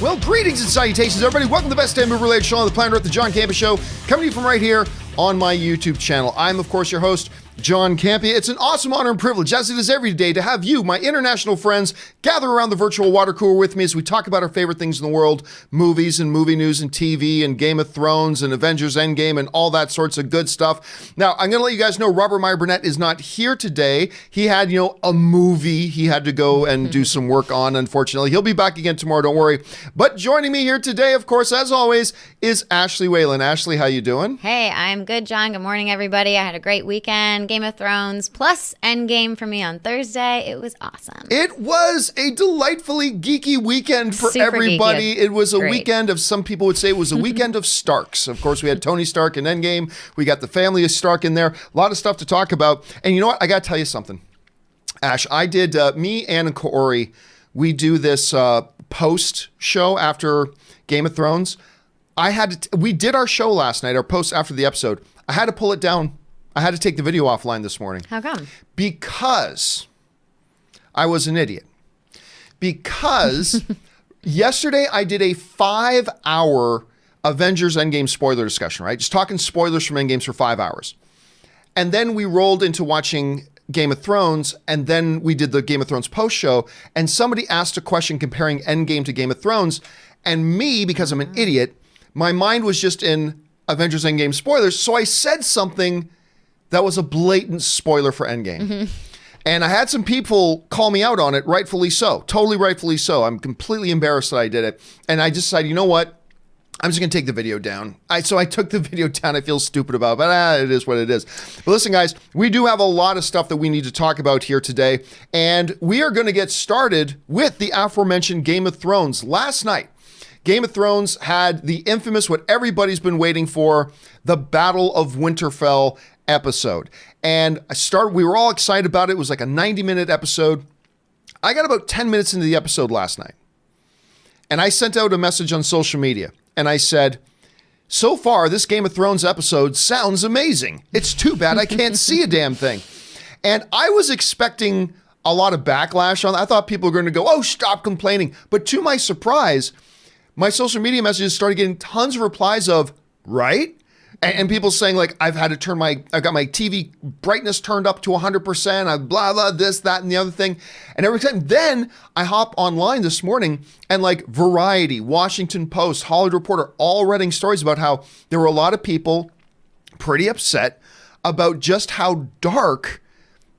Well, greetings and salutations, everybody. Welcome to the best damn movie-related show on the planet Earth, the John Campea Show, coming to you from right here on my YouTube channel. I'm, of course, your host, John Campea. It's an awesome honor and privilege, as it is every day, to have you, my international friends, gather around the virtual water cooler with me as we talk about our favorite things in the world, movies and movie news and TV and Game of Thrones and Avengers Endgame and all that sorts of good stuff. Now, I'm going to let you guys know Robert Meyer Burnett is not here today. He had, a movie he had to go and do some work on, unfortunately. He'll be back again tomorrow, don't worry. But joining me here today, of course, as always, is Ashley Whalen. Ashley, how you doing? Hey, I'm good, John. Good morning, everybody. I had a great weekend. Game of Thrones plus Endgame for me on Thursday. It was awesome. It was a delightfully geeky weekend for Super everybody. geeky. It was a Great. weekend of, some people would say it was a weekend of Starks. Of course, we had Tony Stark in Endgame. We got the family of Stark in there. A lot of stuff to talk about. And you know what? I got to tell you something. Ash, I did, me, Ann, and Corey, we do this post show after Game of Thrones. We did our show last night, our post after the episode. I had to pull it down. I had to take the video offline this morning. How come? Because I was an idiot. Because yesterday I did a 5-hour Avengers Endgame spoiler discussion, right? Just talking spoilers from Endgames for 5 hours. And then we rolled into watching Game of Thrones, and then we did the Game of Thrones post show, and somebody asked a question comparing Endgame to Game of Thrones, and me, because I'm an idiot, my mind was just in Avengers Endgame spoilers, so I said something that was a blatant spoiler for Endgame. Mm-hmm. And I had some people call me out on it, rightfully so. Totally rightfully so. I'm completely embarrassed that I did it. And I just decided, you know what? I'm just going to take the video down. So I took the video down. I feel stupid about it, but it is what it is. But listen, guys, we do have a lot of stuff that we need to talk about here today. And we are going to get started with the aforementioned Game of Thrones. Last night, Game of Thrones had the infamous, what everybody's been waiting for, the Battle of Winterfell episode. And we were all excited about it. It was like a 90-minute episode. I got about 10 minutes into the episode last night. And I sent out a message on social media. And I said, so far, this Game of Thrones episode sounds amazing. It's too bad I can't see a damn thing. And I was expecting a lot of backlash on that. I thought people were going to go, oh, stop complaining. But to my surprise, my social media messages started getting tons of replies of, right? And people saying, like, I've got my TV brightness turned up to 100%, I blah, blah, this, that, and the other thing. And every time, then I hop online this morning and like Variety, Washington Post, Hollywood Reporter, all writing stories about how there were a lot of people pretty upset about just how dark,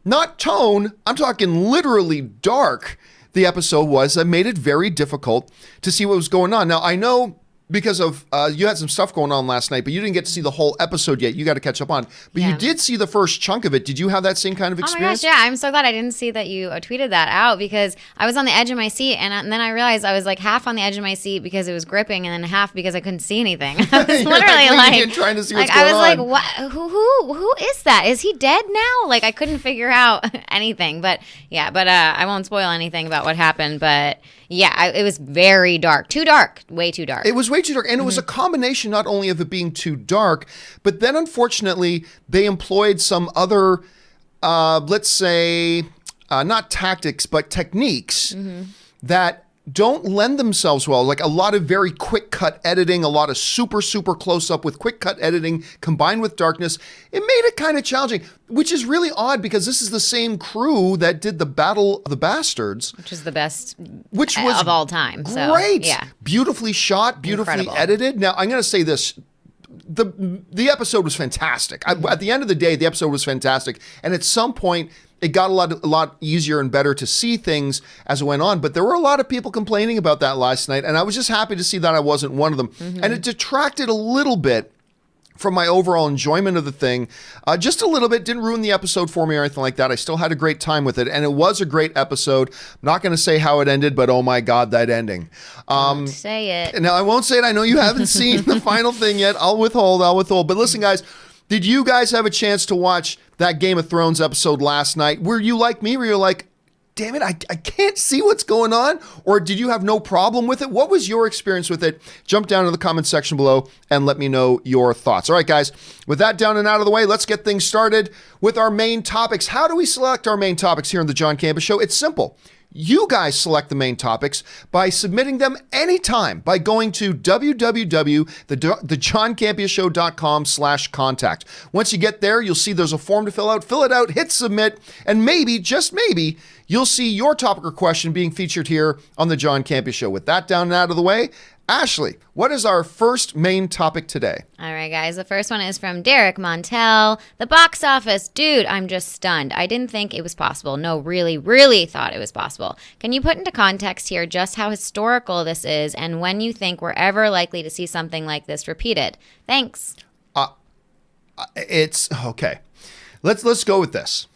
not tone, I'm talking literally dark, the episode was, that made it very difficult to see what was going on. Now, I know because of, you had some stuff going on last night, but you didn't get to see the whole episode yet. You got to catch up on. But you did see the first chunk of it. Did you have that same kind of experience? Oh my gosh, yeah. I'm so glad I didn't see that you tweeted that out, because I was on the edge of my seat, and then I realized I was like half on the edge of my seat because it was gripping, and then half because I couldn't see anything. I was literally like trying to see what's going on. I was like, what? Who is that? Is he dead now? Like, I couldn't figure out anything. But yeah, I won't spoil anything about what happened. But yeah, it was very dark. Too dark. Way too dark. It was way too dark. And it was a combination not only of it being too dark, but then unfortunately they employed some other, let's say, not tactics, but techniques that don't lend themselves well. Like a lot of very quick cut editing, a lot of super close up with quick cut editing combined with darkness. It made it kind of challenging, which is really odd because this is the same crew that did the Battle of the Bastards, which is the best of all time. Great. So, yeah. Beautifully shot, beautifully Incredible. edited. Now, I'm going to say this. The episode was fantastic. At the end of the day, the episode was fantastic. And at some point, it got a lot easier and better to see things as it went on. But there were a lot of people complaining about that last night. And I was just happy to see that I wasn't one of them. And it detracted a little bit from my overall enjoyment of the thing. Just a little bit. Didn't ruin the episode for me or anything like that. I still had a great time with it. And it was a great episode. I'm not going to say how it ended, but oh my God, that ending. Don't say it. Now, I won't say it. I know you haven't seen the final thing yet. I'll withhold. But listen, guys, did you guys have a chance to watch that Game of Thrones episode last night? Were you like me? Were you like, damn it, I can't see what's going on? Or did you have no problem with it? What was your experience with it? Jump down in the comment section below and let me know your thoughts. All right, guys, with that down and out of the way, let's get things started with our main topics. How do we select our main topics here on the John Campea Show? It's simple. You guys select the main topics by submitting them anytime by going to www.thejohncampeashow.com/contact. Once you get there, you'll see there's a form to fill out. Fill it out, hit submit, and maybe, just maybe, you'll see your topic or question being featured here on The John Campea Show. With that down and out of the way, Ashley, what is our first main topic today? All right, guys. The first one is from Derek Montel. The box office. Dude, I'm just stunned. I didn't think it was possible. No, really, really thought it was possible. Can you put into context here just how historical this is and when you think we're ever likely to see something like this repeated? Thanks. It's okay. Let's go with this.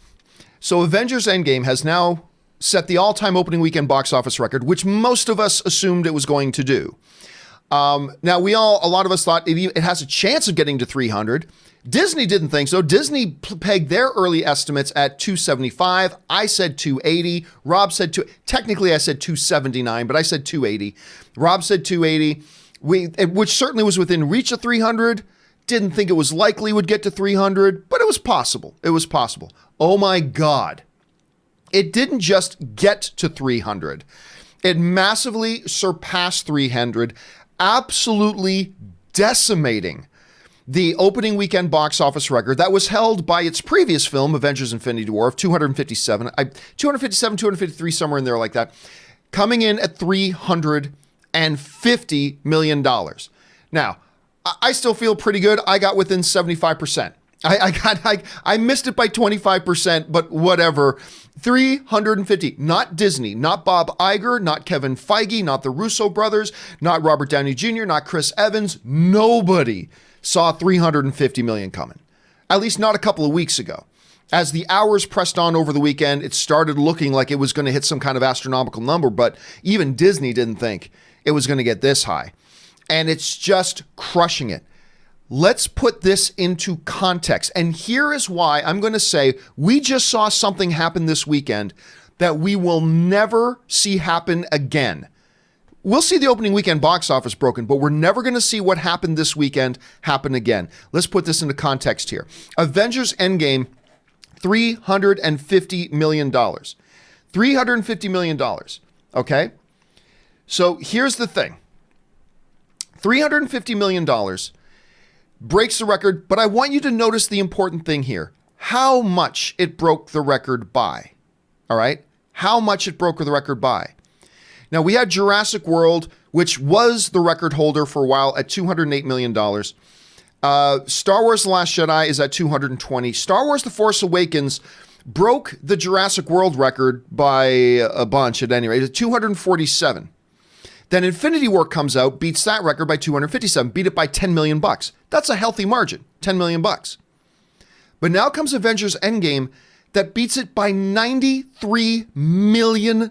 So Avengers Endgame has now set the all-time opening weekend box office record, which most of us assumed it was going to do. Now, a lot of us thought it has a chance of getting to 300. Disney didn't think so. Disney pegged their early estimates at 275. I said 280. Rob said technically I said 279, but I said 280. Rob said 280, which certainly was within reach of 300. Didn't think it was likely would get to 300, but it was possible. It was possible. Oh my God. It didn't just get to 300. It massively surpassed 300, absolutely decimating the opening weekend box office record that was held by its previous film, Avengers Infinity War, of 257, 253, somewhere in there like that, coming in at $350 million. Now, I still feel pretty good. I got within 75%. I missed it by 25%, but whatever. 350, not Disney, not Bob Iger, not Kevin Feige, not the Russo brothers, not Robert Downey Jr., not Chris Evans. Nobody saw 350 million coming, at least not a couple of weeks ago. As the hours pressed on over the weekend, it started looking like it was going to hit some kind of astronomical number, but even Disney didn't think it was going to get this high. And it's just crushing it. Let's put this into context. And here is why I'm going to say we just saw something happen this weekend that we will never see happen again. We'll see the opening weekend box office broken, but we're never going to see what happened this weekend happen again. Let's put this into context here. Avengers Endgame, $350 million. $350 million. Okay? So here's the thing. $350 million breaks the record, but I want you to notice the important thing here. How much it broke the record by. All right? How much it broke the record by. Now, we had Jurassic World, which was the record holder for a while at $208 million. Star Wars The Last Jedi is at $220. Star Wars The Force Awakens broke the Jurassic World record by a bunch at any rate, at $247. Then Infinity War comes out, beats that record by $257, beat it by $10 million. That's a healthy margin, $10 million. But now comes Avengers Endgame that beats it by $93 million.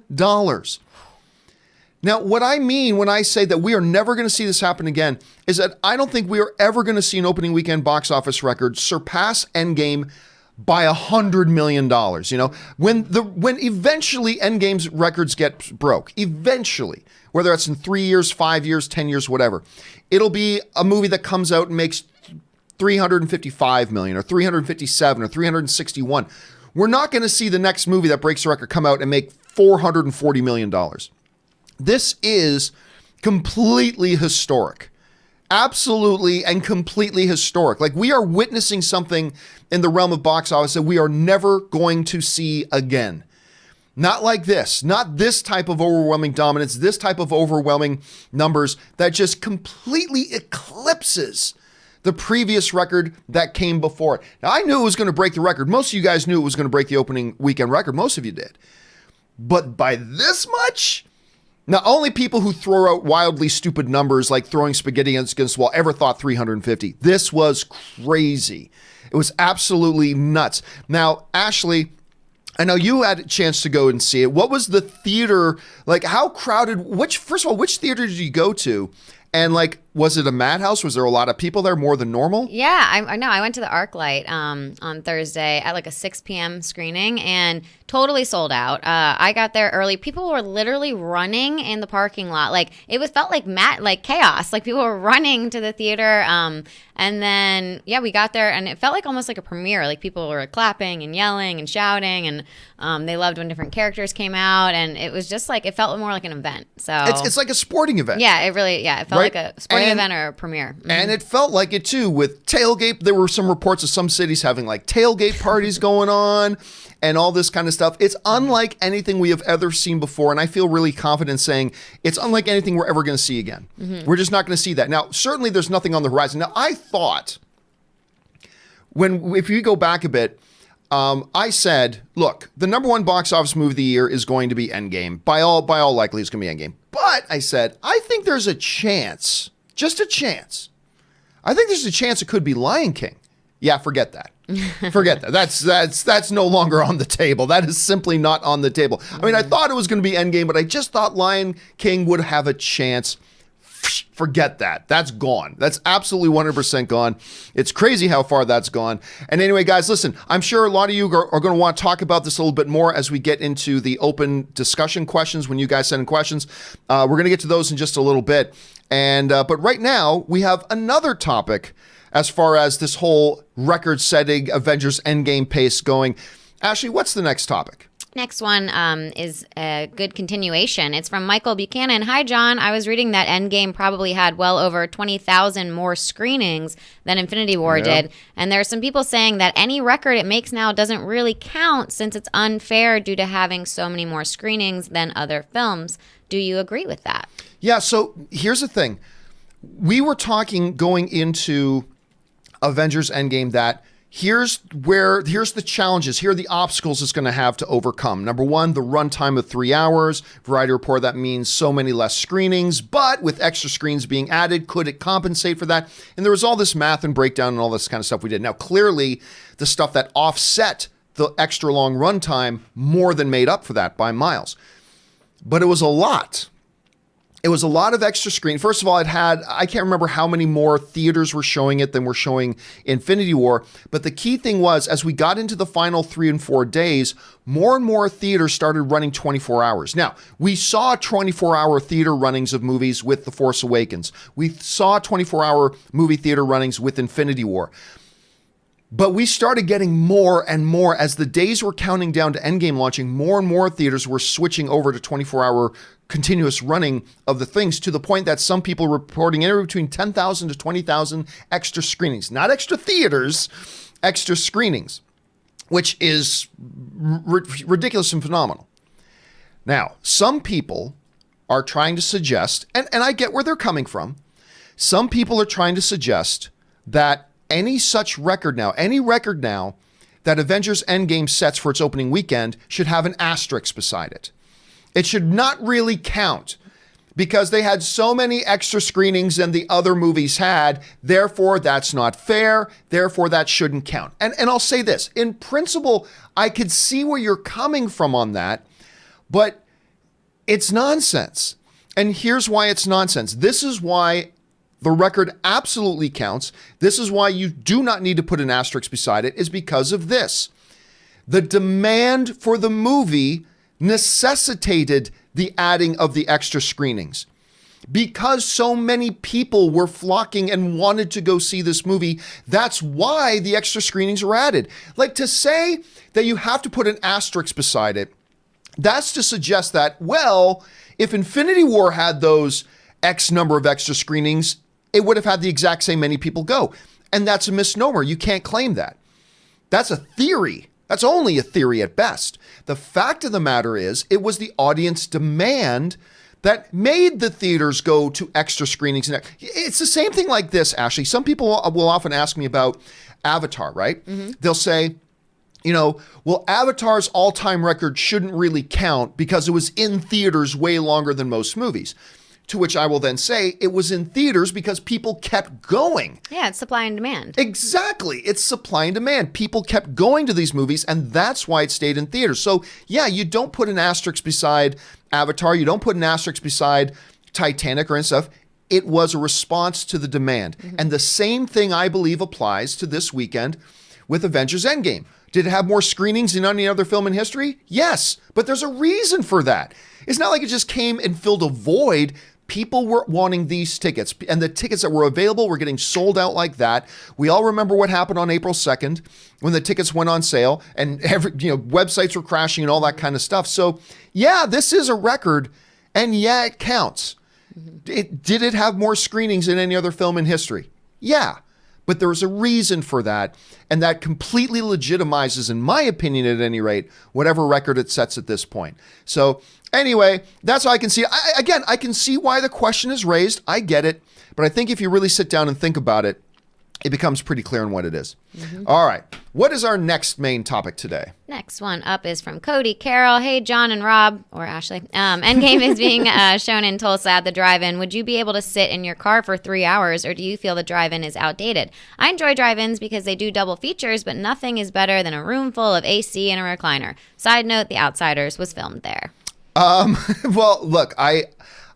Now, what I mean when I say that we are never going to see this happen again is that I don't think we are ever going to see an opening weekend box office record surpass Endgame by $100 million. You know, when eventually Endgame's records get broke, eventually, whether it's in 3 years, 5 years, 10 years, whatever, it'll be a movie that comes out and makes $355 million or $357 or $361. We're not going to see the next movie that breaks the record come out and make $440 million. This is completely historic. Absolutely and completely historic. Like, we are witnessing something in the realm of box office that we are never going to see again. Not like this, not this type of overwhelming dominance, this type of overwhelming numbers that just completely eclipses the previous record that came before it. Now, I knew it was going to break the record. Most of you guys knew it was going to break the opening weekend record. Most of you did. But by this much? Now, only people who throw out wildly stupid numbers like throwing spaghetti against the wall ever thought 350. This was crazy. It was absolutely nuts. Now, Ashley, I know you had a chance to go and see it. What was the theater, like how crowded, first of all, which theater did you go to? And like, Was it a madhouse? Was there a lot of people there, more than normal? Yeah, I know. I went to the ArcLight on Thursday at like a 6 p.m. screening and totally sold out. I got there early. People were literally running in the parking lot. Like felt like chaos. Like people were running to the theater. And then we got there and it felt like almost like a premiere. Like people were clapping and yelling and shouting, and they loved when different characters came out, and it was just like it felt more like an event. So it's like a sporting event. Yeah, it felt right? like a sporting event or a premiere. Mm-hmm. And it felt like it too with tailgate. There were some reports of some cities having like tailgate parties going on and all this kind of stuff. It's unlike anything we have ever seen before. And I feel really confident saying it's unlike anything we're ever going to see again. Mm-hmm. We're just not going to see that. Now, certainly there's nothing on the horizon. Now, I thought if you go back a bit, I said, look, the number one box office movie of the year is going to be Endgame. By all likelihood, it's going to be Endgame. But I said, I think there's a chance, just a chance. I think there's a chance it could be Lion King. Yeah, forget that. Forget that. That's no longer on the table. That is simply not on the table. I mean, I thought it was going to be Endgame, but I just thought Lion King would have a chance. Forget that. That's gone. That's absolutely 100% gone. It's crazy how far that's gone. And anyway, guys, listen, I'm sure a lot of you are going to want to talk about this a little bit more as we get into the open discussion questions when you guys send in questions. We're going to get to those in just a little bit. And but right now, we have another topic as far as this whole record-setting Avengers Endgame pace going. Ashley, what's the next topic? Next one is a good continuation. It's from Michael Buchanan. Hi, John. I was reading that Endgame probably had well over 20,000 more screenings than Infinity War did. And there are some people saying that any record it makes now doesn't really count since it's unfair due to having so many more screenings than other films. Do you agree with that? Yeah, so here's the thing. We were talking going into Avengers Endgame that here's the challenges. Here are the obstacles it's going to have to overcome. Number one, the runtime of 3 hours. Variety report, that means so many less screenings, but with extra screens being added, could it compensate for that? And there was all this math and breakdown and all this kind of stuff we did. Now, clearly, the stuff that offset the extra long runtime more than made up for that by miles. But it was a lot. It was a lot of extra screen. First of all, I can't remember how many more theaters were showing it than were showing Infinity War. But the key thing was, as we got into the final 3 and 4 days, more and more theaters started running 24 hours. Now, we saw 24-hour theater runnings of movies with The Force Awakens. We saw 24-hour movie theater runnings with Infinity War. But we started getting more and more as the days were counting down to Endgame launching. More and more theaters were switching over to 24-hour continuous running of the things, to the point that some people were reporting anywhere between 10,000 to 20,000 extra screenings. Not extra theaters, extra screenings, which is ridiculous and phenomenal. Now, some people are trying to suggest, and I get where they're coming from, some people are trying to suggest that any record now that Avengers Endgame sets for its opening weekend should have an asterisk beside it. It should not really count because they had so many extra screenings than the other movies had. Therefore, that's not fair. Therefore, that shouldn't count. And I'll say this. In principle, I could see where you're coming from on that, but it's nonsense. And here's why it's nonsense. This is why the record absolutely counts. This is why you do not need to put an asterisk beside it, is because of this. The demand for the movie necessitated the adding of the extra screenings. Because so many people were flocking and wanted to go see this movie, that's why the extra screenings were added. Like, to say that you have to put an asterisk beside it, that's to suggest that, well, if Infinity War had those X number of extra screenings, it would have had the exact same many people go. And that's a misnomer. You can't claim that. That's a theory. That's only a theory at best. The fact of the matter is, it was the audience demand that made the theaters go to extra screenings. It's the same thing like this, Ashley. Some people will often ask me about Avatar, right? Mm-hmm. They'll say, well, Avatar's all-time record shouldn't really count because it was in theaters way longer than most movies. To which I will then say, it was in theaters because people kept going. Yeah, it's supply and demand. Exactly. It's supply and demand. People kept going to these movies, and that's why it stayed in theaters. So, yeah, you don't put an asterisk beside Avatar. You don't put an asterisk beside Titanic or any stuff. it was a response to the demand. And the same thing, I believe, applies to this weekend with Avengers Endgame. Did it have more screenings than any other film in history? Yes, but there's a reason for that. It's not like it just came and filled a void. People were wanting these tickets, and the tickets that were available were getting sold out like that. We all remember what happened on April 2nd when the tickets went on sale and websites were crashing and all that kind of stuff. So yeah, this is a record, and yeah, it counts. Did it have more screenings than any other film in history? Yeah. But there was a reason for that, and that completely legitimizes, in my opinion at any rate, whatever record it sets at this point. So anyway, that's how I can see it. I can see why the question is raised. I get it. But I think if you really sit down and think about it, it becomes pretty clear on what it is. All right. What is our next main topic today? Next one up is from Cody Carroll. Hey, John and Rob, or Ashley. Endgame is being shown in Tulsa at the drive-in. Would you be able to sit in your car for 3 hours, or do you feel the drive-in is outdated? I enjoy drive-ins because they do double features, but nothing is better than a room full of AC and a recliner. Side note, The Outsiders was filmed there. Well, look, I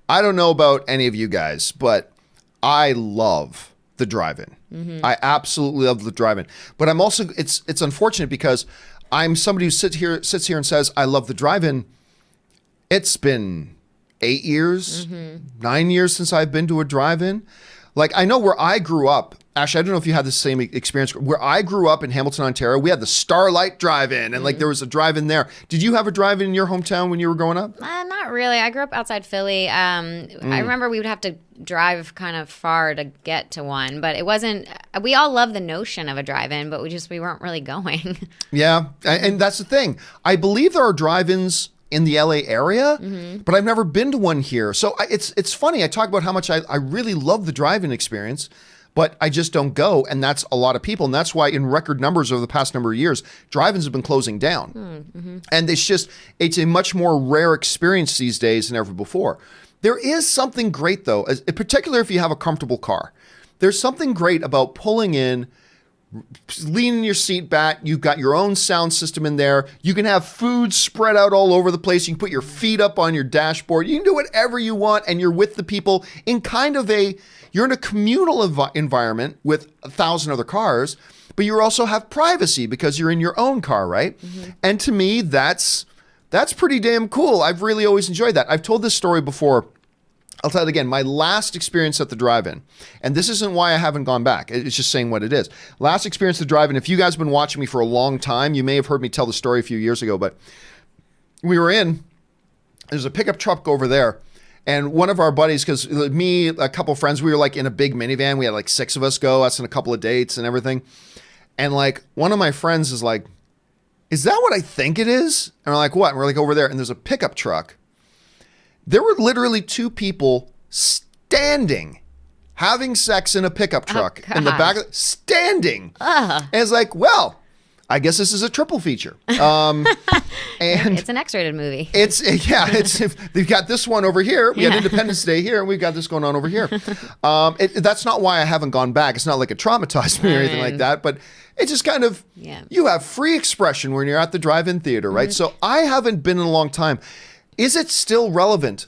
don't know about any of you guys, but I love the drive-in. I absolutely love the drive-in. But I'm also, it's unfortunate because I'm somebody who sits here and says, I love the drive-in. It's been 8 years, 9 years since I've been to a drive-in. Like, I know where I grew up. Actually, I don't know if you had the same experience. Where I grew up in Hamilton, Ontario, we had the Starlight Drive-In, and like there was a drive-in there. Did you have a drive-in in your hometown when you were growing up? Not really. I grew up outside Philly. I remember we would have to drive kind of far to get to one, but it wasn't. We all love the notion of a drive-in, but we weren't really going. Yeah, and that's the thing. I believe there are drive-ins in the LA area, but I've never been to one here. So it's funny. I talk about how much I really love the drive-in experience, but I just don't go, and that's a lot of people, and that's why in record numbers over the past number of years, drive-ins have been closing down. And it's a much more rare experience these days than ever before. There is something great, though, in particular if you have a comfortable car. There's something great about pulling in, leaning your seat back. You've got your own sound system in there. You can have food spread out all over the place. You can put your feet up on your dashboard. You can do whatever you want, and you're with the people in kind of you're in a communal environment with 1,000 other cars, but you also have privacy because you're in your own car, right? And to me, that's pretty damn cool. I've really always enjoyed that. I've told this story before. I'll tell it again. My last experience at the drive-in, and this isn't why I haven't gone back. It's just saying what it is. Last experience at the drive-in, if you guys have been watching me for a long time, you may have heard me tell the story a few years ago, but there's a pickup truck over there, and one of our buddies, because me, a couple of friends, we were like in a big minivan. We had like 6 of us go, us and a couple of dates and everything. And like one of my friends is like, is that what I think it is? And we're like, what? And we're like over there, and there's a pickup truck. There were literally 2 people standing, having sex in a pickup truck in the back, standing. And it's like, well, I guess this is a triple feature. And it's an X-rated movie. They've got this one over here. We have Independence Day here, and we've got this going on over here. That's not why I haven't gone back. It's not like it traumatized me or anything like that, but it's just kind of, you have free expression when you're at the drive-in theater, right? So I haven't been in a long time. Is it still relevant?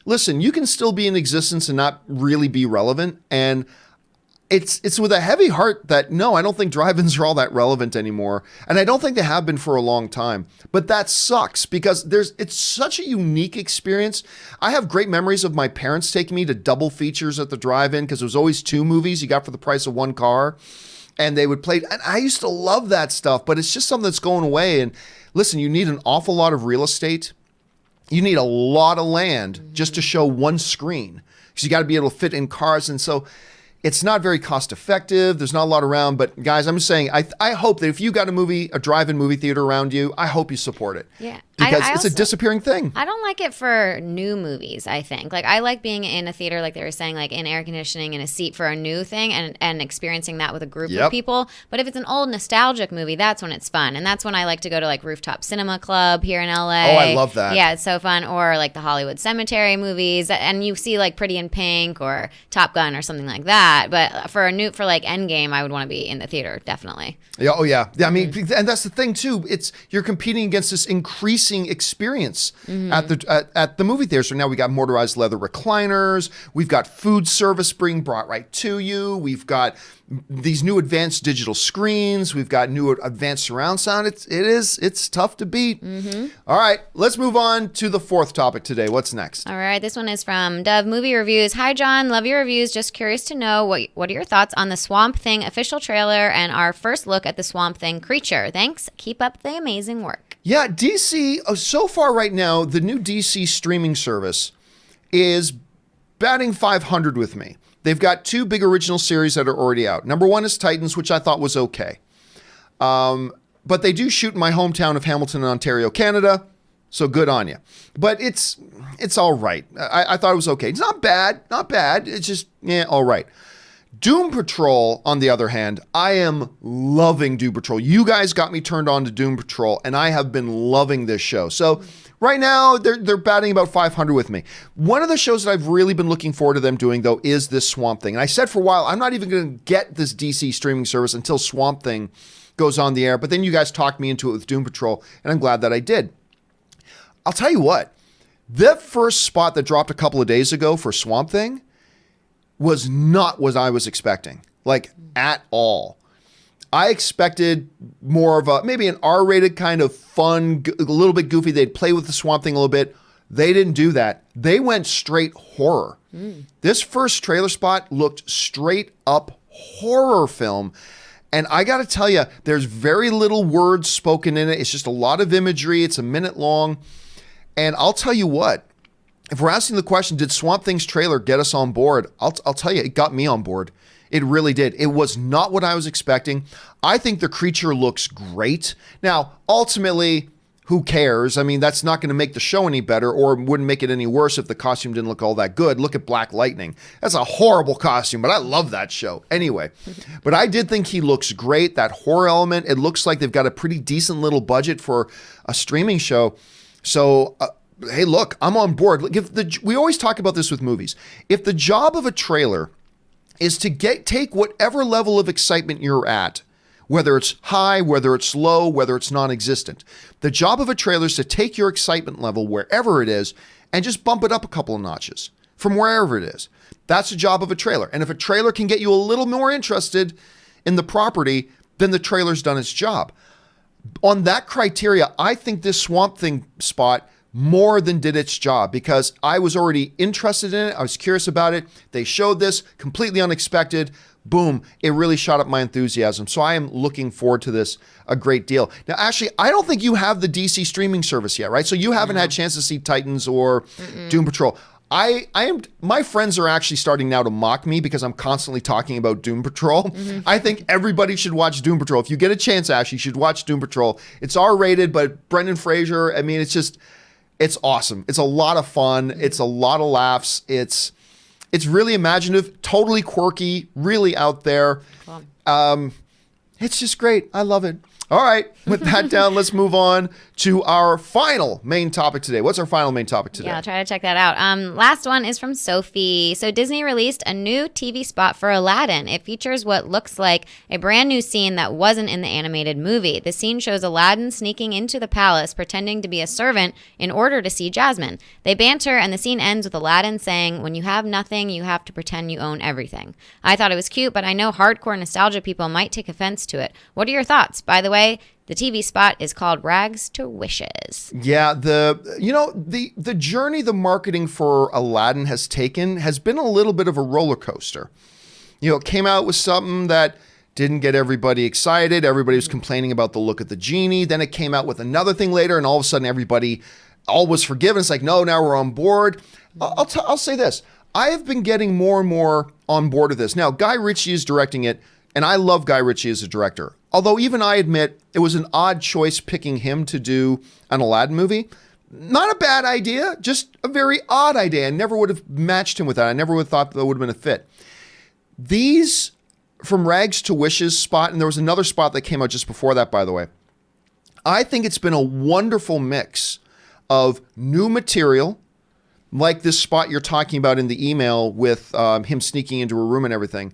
Listen, you can still be in existence and not really be relevant. And it's with a heavy heart that, no, I don't think drive-ins are all that relevant anymore. And I don't think they have been for a long time. But that sucks because it's such a unique experience. I have great memories of my parents taking me to double features at the drive-in because there was always 2 movies you got for the price of 1 car. And they would play, and I used to love that stuff, but it's just something that's going away. And listen, you need an awful lot of real estate. You need a lot of land just to show one screen because you got to be able to fit in cars. And so it's not very cost effective. There's not a lot around. But guys, I'm just saying, I hope that if you got a drive-in movie theater around you, I hope you support it. Yeah. Because it's a disappearing thing. I don't like it for new movies, I think. Like, I like being in a theater, like they were saying, like in air conditioning and a seat for a new thing and experiencing that with a group of people. But if it's an old nostalgic movie, that's when it's fun. And that's when I like to go to like Rooftop Cinema Club here in LA. Oh, I love that. Yeah, it's so fun. Or like the Hollywood Cemetery movies. And you see like Pretty in Pink or Top Gun or something like that. But for like Endgame, I would want to be in the theater, definitely. Yeah, oh yeah. I mean, and that's the thing too. You're competing against this increasing sightseeing experience at the movie theater. So now we got motorized leather recliners. We've got food service being brought right to you. We've got these new advanced digital screens. We've got new advanced surround sound. It's tough to beat. All right, let's move on to the fourth topic today. What's next? All right, this one is from Dove Movie Reviews. Hi, John. Love your reviews. Just curious to know what are your thoughts on the Swamp Thing official trailer and our first look at the Swamp Thing creature. Thanks. Keep up the amazing work. Yeah, DC, so far right now, the new DC streaming service is batting 500 with me. They've got 2 big original series that are already out. Number 1 is Titans, which I thought was okay. But they do shoot in my hometown of Hamilton, Ontario, Canada. So good on you. But it's all right. I thought it was okay. It's not bad. It's just, all right. Doom Patrol, on the other hand, I am loving Doom Patrol. You guys got me turned on to Doom Patrol, and I have been loving this show. So right now, they're batting about 500 with me. One of the shows that I've really been looking forward to them doing, though, is this Swamp Thing. And I said for a while, I'm not even going to get this DC streaming service until Swamp Thing goes on the air. But then you guys talked me into it with Doom Patrol, and I'm glad that I did. I'll tell you what, the first spot that dropped a couple of days ago for Swamp Thing was not what I was expecting, like at all. I expected more of maybe an R-rated kind of fun, a little bit goofy. They'd play with the Swamp Thing a little bit. They didn't do that. They went straight horror. This first trailer spot looked straight up horror film. And I got to tell you, there's very little words spoken in it. It's just a lot of imagery. It's a minute long. And I'll tell you what, if we're asking the question, did Swamp Thing's trailer get us on board? I'll tell you, it got me on board. It really did. It was not what I was expecting. I think the creature looks great. Now, ultimately, who cares? I mean, that's not going to make the show any better, or wouldn't make it any worse if the costume didn't look all that good. Look at Black Lightning. That's a horrible costume, but I love that show. Anyway, but I did think he looks great. That horror element, it looks like they've got a pretty decent little budget for a streaming show. So, hey, look, I'm on board. We always talk about this with movies. If the job of a trailer is to take whatever level of excitement you're at, whether it's high, whether it's low, whether it's non-existent, the job of a trailer is to take your excitement level wherever it is and just bump it up a couple of notches from wherever it is. That's the job of a trailer. And if a trailer can get you a little more interested in the property, then the trailer's done its job. On that criteria, I think this Swamp Thing spot more than did its job, because I was already interested in it. I was curious about it. They showed this completely unexpected. Boom. It really shot up my enthusiasm. So I am looking forward to this a great deal. Now, actually, I don't think you have the DC streaming service yet, right? So you haven't had a chance to see Titans or Doom Patrol. My friends are actually starting now to mock me because I'm constantly talking about Doom Patrol. I think everybody should watch Doom Patrol. If you get a chance, Ash, you should watch Doom Patrol. It's R-rated, but Brendan Fraser, I mean, it's awesome. It's a lot of fun. It's a lot of laughs. It's really imaginative, totally quirky, really out there. Cool. It's just great. I love it. All right, with that down, let's move on to our final main topic today. What's our final main topic today? Yeah, I'll try to check that out. Last one is from Sophie. So Disney released a new TV spot for Aladdin. It features what looks like a brand new scene that wasn't in the animated movie. The scene shows Aladdin sneaking into the palace, pretending to be a servant in order to see Jasmine. They banter, and the scene ends with Aladdin saying, "When you have nothing, you have to pretend you own everything." I thought it was cute, but I know hardcore nostalgia people might take offense to it. What are your thoughts? By the way, the TV spot is called Rags to Wishes. Yeah, the journey the marketing for Aladdin has taken has been a little bit of a roller coaster. It came out with something that didn't get everybody excited. Everybody was complaining about the look of the genie. Then it came out with another thing later, and all of a sudden everybody all was forgiven. It's like, no, now we're on board. I'll say this. I have been getting more and more on board with this. Now, Guy Ritchie is directing it, and I love Guy Ritchie as a director. Although even I admit it was an odd choice picking him to do an Aladdin movie. Not a bad idea, just a very odd idea. I never would have matched him with that. I never would have thought that would have been a fit. These from Rags to Wishes spot, and there was another spot that came out just before that, by the way. I think it's been a wonderful mix of new material, like this spot you're talking about in the email with him sneaking into a room and everything,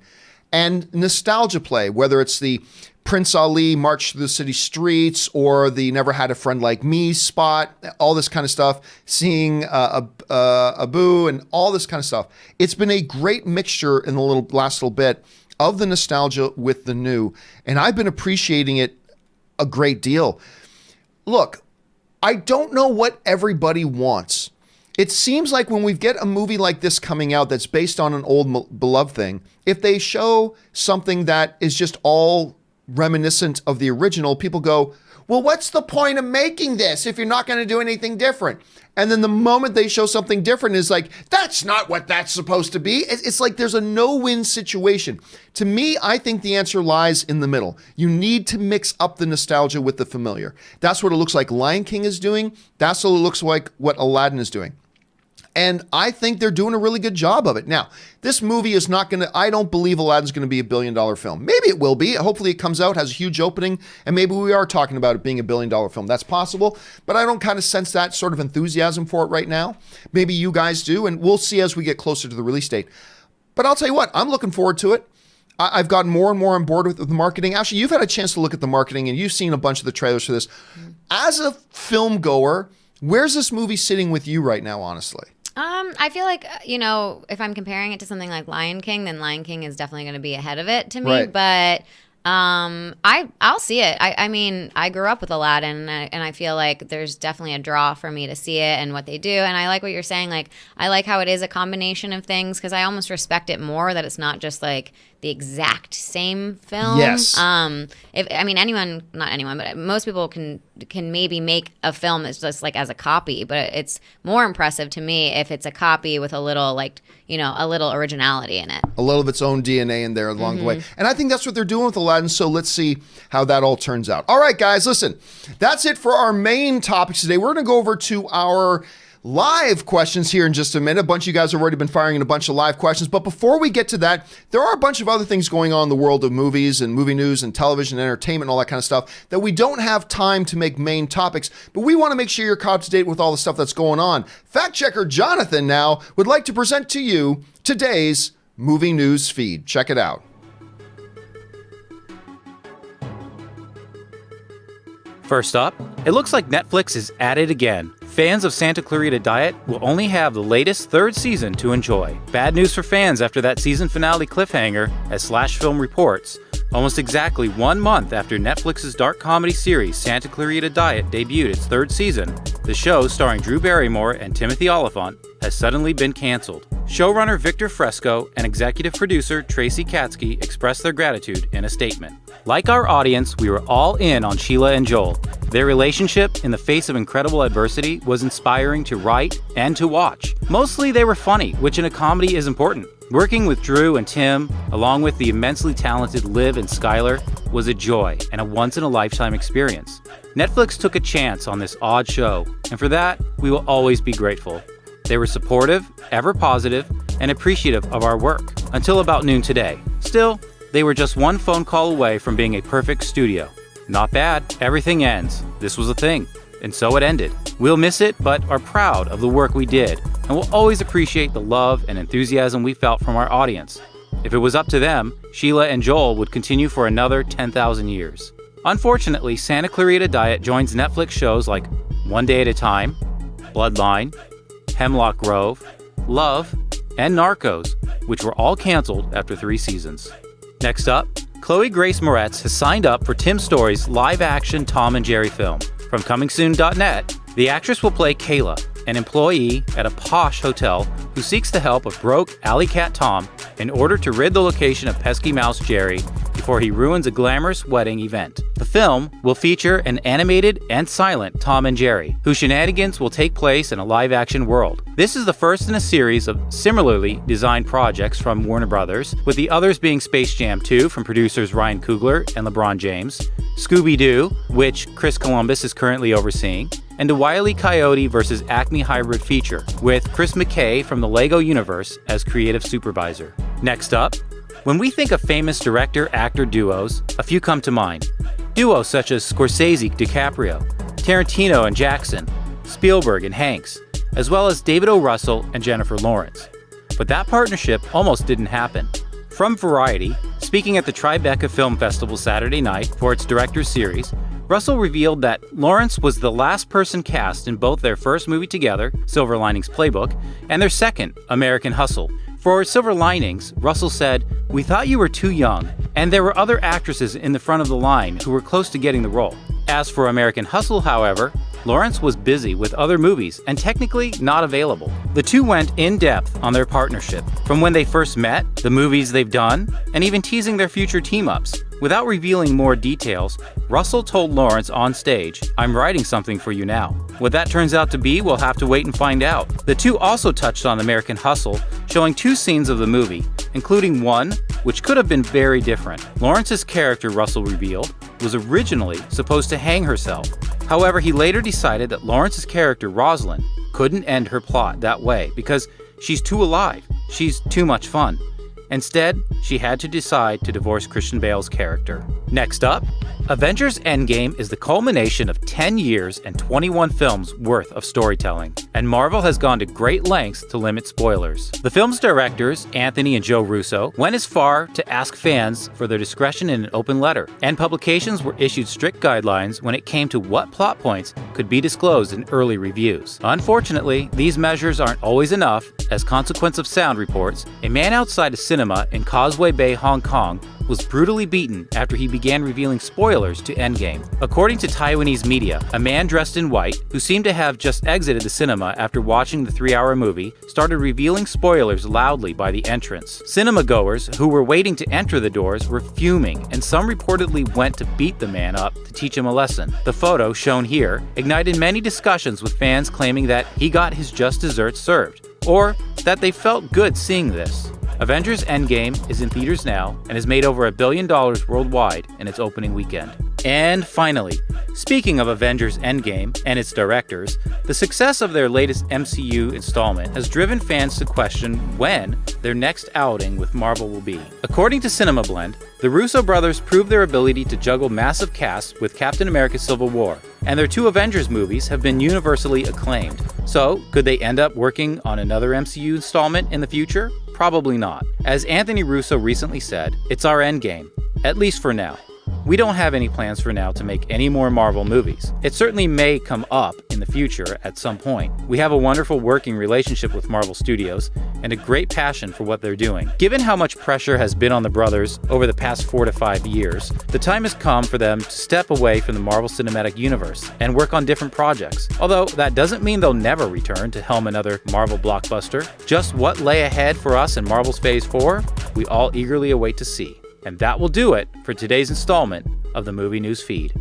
and nostalgia play, whether it's the Prince Ali March Through the City Streets or the Never Had a Friend Like Me spot, all this kind of stuff, seeing Abu and all this kind of stuff. It's been a great mixture in the last little bit of the nostalgia with the new, and I've been appreciating it a great deal. Look, I don't know what everybody wants. It seems like when we get a movie like this coming out that's based on an old beloved thing, if they show something that is just all reminiscent of the original, people go, well, what's the point of making this if you're not going to do anything different? And then the moment they show something different is like, that's not what that's supposed to be. It's like there's a no-win situation. To me, I think the answer lies in the middle. You need to mix up the nostalgia with the familiar. That's what it looks like Lion King is doing. That's what it looks like what Aladdin is doing. And I think they're doing a really good job of it. Now, this movie is not going to, I don't believe Aladdin's going to be $1 billion film. Maybe it will be. Hopefully it comes out, has a huge opening, and maybe we are talking about it being $1 billion film. That's possible, but I don't kind of sense that sort of enthusiasm for it right now. Maybe you guys do, and we'll see as we get closer to the release date. But I'll tell you what, I'm looking forward to it. I've gotten more and more on board with the marketing. Actually, you've had a chance to look at the marketing, and you've seen a bunch of the trailers for this. As a film goer, where's this movie sitting with you right now, honestly? I feel like, if I'm comparing it to something like Lion King, then Lion King is definitely going to be ahead of it to me. Right. But I'll see it. I mean, I grew up with Aladdin, and I feel like there's definitely a draw for me to see it and what they do. And I like what you're saying. Like, I like how it is a combination of things because I almost respect it more that it's not just like the exact same film. Yes. Not anyone, but most people can maybe make a film that's just like as a copy, but it's more impressive to me if it's a copy with a little a little originality in it. A little of its own DNA in there along the way. And I think that's what they're doing with Aladdin, so let's see how that all turns out. All right, guys, listen. That's it for our main topics today. We're going to go over to our live questions here in just a minute. A bunch of you guys have already been firing in a bunch of live questions. But before we get to that, there are a bunch of other things going on in the world of movies and movie news and television and entertainment and all that kind of stuff that we don't have time to make main topics. But we want to make sure you're caught up to date with all the stuff that's going on. Fact checker Jonathan now would like to present to you today's movie news feed. Check it out. First up, it looks like Netflix is at it again. Fans of Santa Clarita Diet will only have the latest third season to enjoy. Bad news for fans after that season finale cliffhanger, as Slash Film reports. Almost exactly 1 month after Netflix's dark comedy series Santa Clarita Diet debuted its third season, the show starring Drew Barrymore and Timothy Olyphant has suddenly been canceled. Showrunner Victor Fresco and executive producer Tracy Katsky expressed their gratitude in a statement. Like our audience, we were all in on Sheila and Joel. Their relationship in the face of incredible adversity was inspiring to write and to watch. Mostly they were funny, which in a comedy is important. Working with Drew and Tim, along with the immensely talented Liv and Skylar, was a joy and a once-in-a-lifetime experience. Netflix took a chance on this odd show, and for that, we will always be grateful. They were supportive, ever positive, and appreciative of our work, until about noon today. Still, they were just one phone call away from being a perfect studio. Not bad, everything ends. This was a thing, and so it ended. We'll miss it, but are proud of the work we did, and will always appreciate the love and enthusiasm we felt from our audience. If it was up to them, Sheila and Joel would continue for another 10,000 years. Unfortunately, Santa Clarita Diet joins Netflix shows like One Day at a Time, Bloodline, Hemlock Grove, Love, and Narcos, which were all canceled after 3 seasons. Next up, Chloe Grace Moretz has signed up for Tim Story's live-action Tom and Jerry film. From ComingSoon.net, the actress will play Kayla, an employee at a posh hotel who seeks the help of broke alley cat Tom in order to rid the location of pesky mouse Jerry before he ruins a glamorous wedding event. The film will feature an animated and silent Tom and Jerry, whose shenanigans will take place in a live-action world. This is the first in a series of similarly designed projects from Warner Brothers, with the others being Space Jam 2 from producers Ryan Coogler and LeBron James, Scooby-Doo, which Chris Columbus is currently overseeing, and a Wile E. Coyote vs. Acme hybrid feature, with Chris McKay from the LEGO universe as creative supervisor. Next up, when we think of famous director-actor duos, a few come to mind. Duos such as Scorsese, DiCaprio, Tarantino and Jackson, Spielberg and Hanks, as well as David O. Russell and Jennifer Lawrence. But that partnership almost didn't happen. From Variety, Speaking at the Tribeca Film Festival Saturday night for its director's series, Russell revealed that Lawrence was the last person cast in both their first movie together, Silver Linings Playbook, and their second, American Hustle. For Silver Linings, Russell said, "We thought you were too young, and there were other actresses in the front of the line who were close to getting the role." As for American Hustle, however, Lawrence was busy with other movies and technically not available. The two went in depth on their partnership, from when they first met, the movies they've done, and even teasing their future team-ups. Without revealing more details, Russell told Lawrence on stage, "I'm writing something for you now." What that turns out to be, we'll have to wait and find out. The two also touched on American Hustle, showing two scenes of the movie, including one which could have been very different. Lawrence's character, Russell revealed, was originally supposed to hang herself. However, he later decided that Lawrence's character, Rosalind, couldn't end her plot that way because she's too alive. She's too much fun. Instead, she had to decide to divorce Christian Bale's character. Next up, Avengers Endgame is the culmination of 10 years and 21 films worth of storytelling, and Marvel has gone to great lengths to limit spoilers. The film's directors, Anthony and Joe Russo, went as far to ask fans for their discretion in an open letter, and publications were issued strict guidelines when it came to what plot points could be disclosed in early reviews. Unfortunately, these measures aren't always enough. As consequence of sound reports, a man outside a cinema in Causeway Bay, Hong Kong, was brutally beaten after he began revealing spoilers to Endgame. According to Taiwanese media, a man dressed in white, who seemed to have just exited the cinema after watching the 3-hour movie, started revealing spoilers loudly by the entrance. Cinema goers who were waiting to enter the doors were fuming, and some reportedly went to beat the man up to teach him a lesson. The photo, shown here, ignited many discussions with fans claiming that he got his just desserts served, or that they felt good seeing this. Avengers Endgame is in theaters now and has made over $1 billion worldwide in its opening weekend. And finally, speaking of Avengers Endgame and its directors, the success of their latest MCU installment has driven fans to question when their next outing with Marvel will be. According to CinemaBlend, the Russo brothers proved their ability to juggle massive casts with Captain America: Civil War, and their two Avengers movies have been universally acclaimed. So, could they end up working on another MCU installment in the future? Probably not. As Anthony Russo recently said, "It's our endgame, at least for now. We don't have any plans for now to make any more Marvel movies. It certainly may come up in the future at some point. We have a wonderful working relationship with Marvel Studios and a great passion for what they're doing. Given how much pressure has been on the brothers over the past 4 to 5 years, the time has come for them to step away from the Marvel Cinematic Universe and work on different projects. Although that doesn't mean they'll never return to helm another Marvel blockbuster. Just what lay ahead for us in Marvel's Phase 4, we all eagerly await to see." And that will do it for today's installment of the Movie News Feed.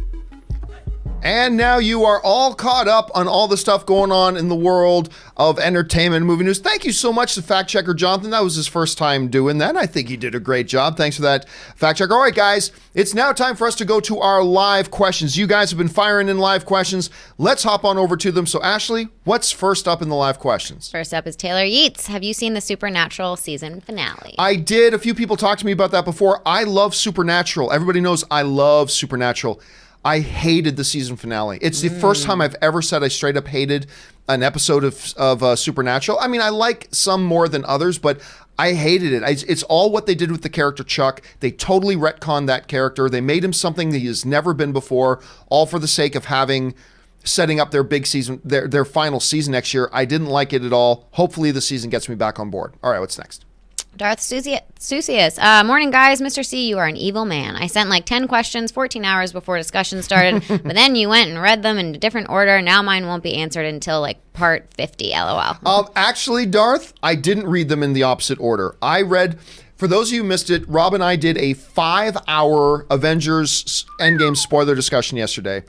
And now you are all caught up on all the stuff going on in the world of entertainment and movie news. Thank you so much to fact checker Jonathan. That was his first time doing that. I think he did a great job. Thanks for that, fact checker. All right, guys, it's now time for us to go to our live questions. You guys have been firing in live questions. Let's hop on over to them. So, Ashley, what's first up in the live questions? First up is Taylor Yeats. Have you seen the Supernatural season finale? I did. A few people talked to me about that before. I love Supernatural. Everybody knows I love Supernatural. I hated the season finale. It's the first time I've ever said I straight up hated an episode of Supernatural. I mean, I like some more than others, but I hated it. It's all what they did with the character Chuck. They totally retconned that character. They made him something that he has never been before, all for the sake of setting up their big season, their final season next year. I didn't like it at all. Hopefully the season gets me back on board. All right, what's next? Darth Susius. Morning, guys. Mr. C, you are an evil man. I sent like 10 questions 14 hours before discussion started, but then you went and read them in a different order. Now mine won't be answered until like part 50, LOL. Actually, Darth, I didn't read them in the opposite order. For those of you who missed it, Rob and I did a 5-hour Avengers Endgame spoiler discussion yesterday,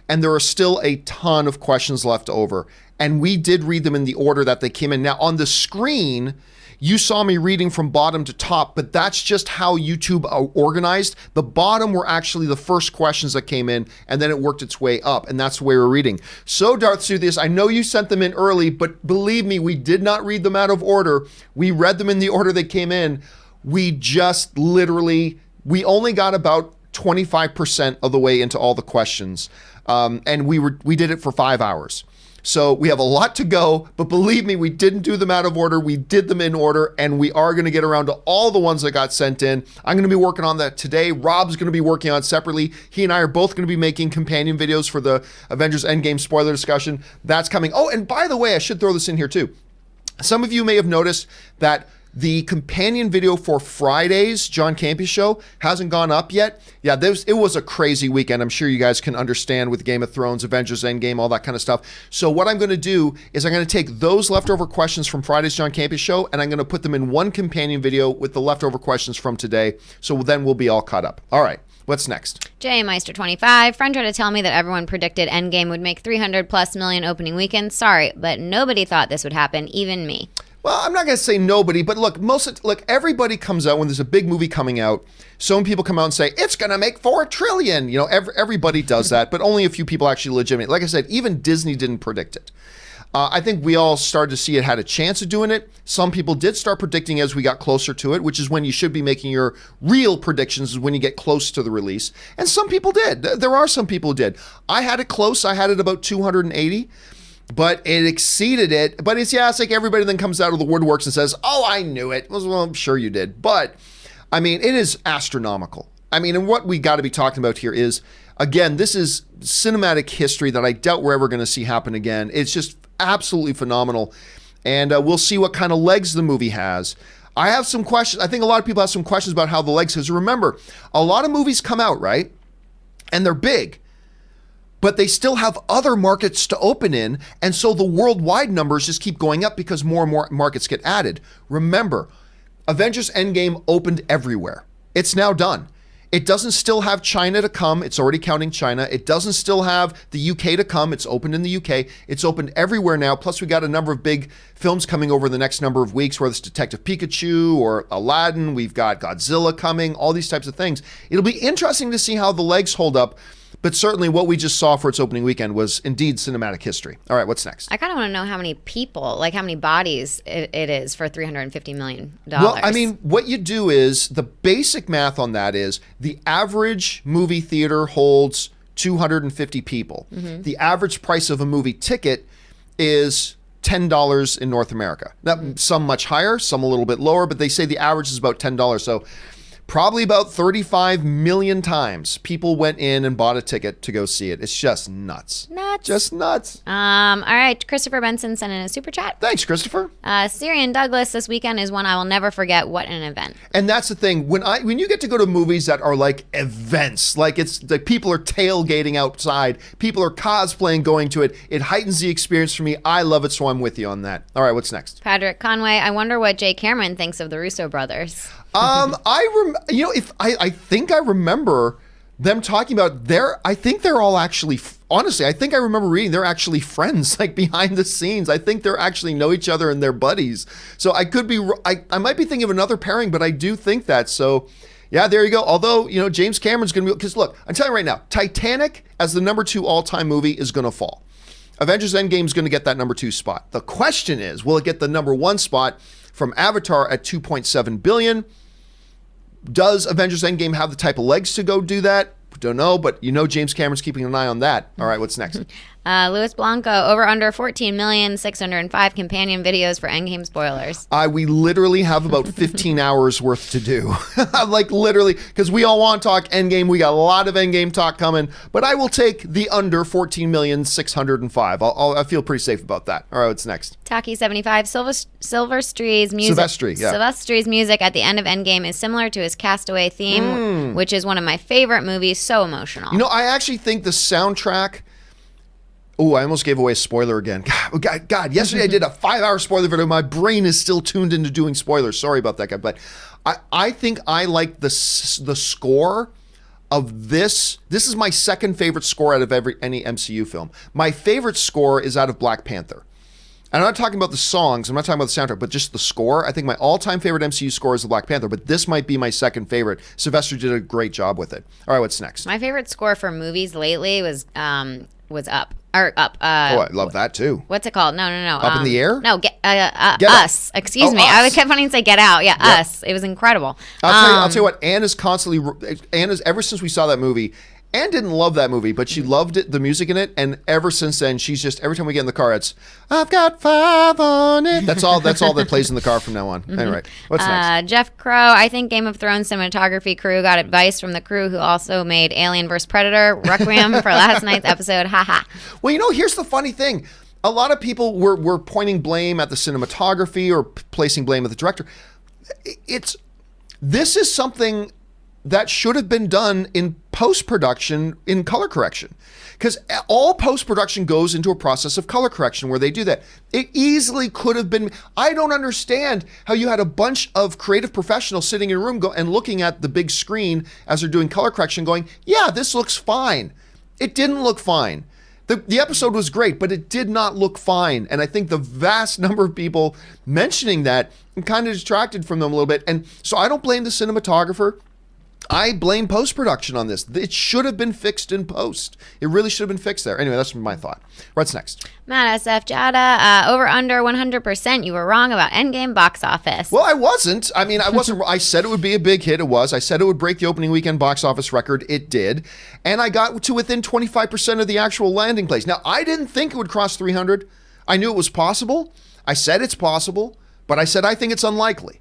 and there are still a ton of questions left over. And we did read them in the order that they came in. Now, on the screen, you saw me reading from bottom to top, but that's just how YouTube organized. The bottom were actually the first questions that came in, and then it worked its way up, and that's the way we're reading. So, Darth Suthius, I know you sent them in early, but believe me, we did not read them out of order. We read them in the order they came in. We just we only got about 25% of the way into all the questions, and we did it for 5 hours. So we have a lot to go, but believe me, we didn't do them out of order. We did them in order, and we are going to get around to all the ones that got sent in. I'm going to be working on that today. Rob's going to be working on it separately. He and I are both going to be making companion videos for the Avengers Endgame spoiler discussion. That's coming. Oh, and by the way, I should throw this in here too. Some of you may have noticed that the companion video for Friday's John Campea Show hasn't gone up yet. Yeah, it was a crazy weekend. I'm sure you guys can understand with Game of Thrones, Avengers Endgame, all that kind of stuff. So what I'm going to do is I'm going to take those leftover questions from Friday's John Campea Show, and I'm going to put them in one companion video with the leftover questions from today. So then we'll be all caught up. All right. What's next? J Meister 25. Friend tried to tell me that everyone predicted Endgame would make 300+ million opening weekend. Sorry, but nobody thought this would happen, even me. Well, I'm not going to say nobody, but look, everybody comes out when there's a big movie coming out. Some people come out and say, it's going to make $4 trillion. You know, everybody does that, but only a few people actually legitimate. Like I said, even Disney didn't predict it. I think we all started to see it had a chance of doing it. Some people did start predicting as we got closer to it, which is when you should be making your real predictions, is when you get close to the release. And some people did. There are some people who did. I had it close. I had it about 280. But it exceeded it. But it's like everybody then comes out of the woodworks and says, oh, I knew it. Well, I'm sure you did. But, I mean, it is astronomical. I mean, and what we got to be talking about here is, again, this is cinematic history that I doubt we're ever going to see happen again. It's just absolutely phenomenal. And we'll see what kind of legs the movie has. I have some questions. I think a lot of people have some questions about how the legs, because remember, a lot of movies come out, right? And they're big. But they still have other markets to open in, and so the worldwide numbers just keep going up because more and more markets get added. Remember, Avengers Endgame opened everywhere. It's now done. It doesn't still have China to come. It's already counting China. It doesn't still have the UK to come. It's opened in the UK. It's opened everywhere now. Plus, we got a number of big films coming over the next number of weeks, whether it's Detective Pikachu or Aladdin. We've got Godzilla coming, all these types of things. It'll be interesting to see how the legs hold up. But certainly what we just saw for its opening weekend was indeed cinematic history. All right, what's next? I kind of want to know how many people, like how many bodies it is for $350 million. Well, I mean, what you do is, the basic math on that is the average movie theater holds 250 people. Mm-hmm. The average price of a movie ticket is $10 in North America. Now, some much higher, some a little bit lower, but they say the average is about $10. So probably about 35 million times people went in and bought a ticket to go see it. It's just nuts. Just nuts. All right. Christopher Benson sent in a super chat. Thanks, Christopher. Syrian Douglas, this weekend is one I will never forget. What an event. And that's the thing. When you get to go to movies that are like events, like it's like people are tailgating outside, people are cosplaying going to it, it heightens the experience for me. I love it, so I'm with you on that. All right, what's next? Patrick Conway, I wonder what Jay Cameron thinks of the Russo brothers. I think I remember them talking about I think they're all actually, honestly, I think I remember reading they're actually friends, like behind the scenes. I think they're actually know each other and they're buddies. So I could be, I might be thinking of another pairing, but I do think that. So yeah, there you go. Although, James Cameron's going to be, because look, I'm telling you right now, Titanic as the number 2 all-time movie is going to fall. Avengers Endgame is going to get that number 2 spot. The question is, will it get the number 1 spot from Avatar at $2.7 billion? Does Avengers Endgame have the type of legs to go do that? Don't know, but James Cameron's keeping an eye on that. All right, what's next? Luis Blanco, over under 14,605 companion videos for Endgame spoilers. We literally have about 15 hours worth to do. Like literally, because we all want to talk Endgame. We got a lot of Endgame talk coming, but I will take the under 14,605. I feel pretty safe about that. All right, what's next? Taki75, Silvestri's music. Silvestri's music at the end of Endgame is similar to his Castaway theme, which is one of my favorite movies. So emotional. I actually think the soundtrack. Oh, I almost gave away a spoiler again. God, yesterday I did a 5-hour spoiler video. My brain is still tuned into doing spoilers. Sorry about that, guy. But I think I like the score of this. This is my second favorite score out of any MCU film. My favorite score is out of Black Panther. And I'm not talking about the songs. I'm not talking about the soundtrack, but just the score. I think my all-time favorite MCU score is the Black Panther, but this might be my second favorite. Sylvester did a great job with it. All right, what's next? My favorite score for movies lately was Up. I love that too. What's it called? No. Up in the Air? No, Get Us. Excuse me. Us. I kept wanting to say Get Out. Yeah, Us. It was incredible. I'll tell you what. Anna's ever since we saw that movie, Anne didn't love that movie, but she loved it, the music in it, and ever since then, she's just, every time we get in the car, it's, I've got 5 on it. That's all that plays in the car from now on. Anyway, what's next? Jeff Crow, I think Game of Thrones cinematography crew got advice from the crew who also made Alien vs. Predator Requiem for last night's episode. Haha. Well, here's the funny thing. A lot of people were pointing blame at the cinematography or placing blame at the director. This is something that should have been done in post-production in color correction, because all post-production goes into a process of color correction where they do that. It easily could have been. I don't understand how you had a bunch of creative professionals sitting in a room and looking at the big screen as they're doing color correction going, yeah, this looks fine. It didn't look fine. The episode was great, but it did not look fine. And I think the vast number of people mentioning that kind of distracted from them a little bit. And so I don't blame the cinematographer. I blame post-production on this. It should have been fixed in post. It really should have been fixed there. Anyway, that's my thought. What's next? Matt SF Jada, over under 100%. You were wrong about Endgame box office. Well, I wasn't. I mean, I wasn't. I said it would be a big hit. It was. I said it would break the opening weekend box office record. It did. And I got to within 25% of the actual landing place. Now, I didn't think it would cross 300. I knew it was possible. I said it's possible, but I said I think it's unlikely.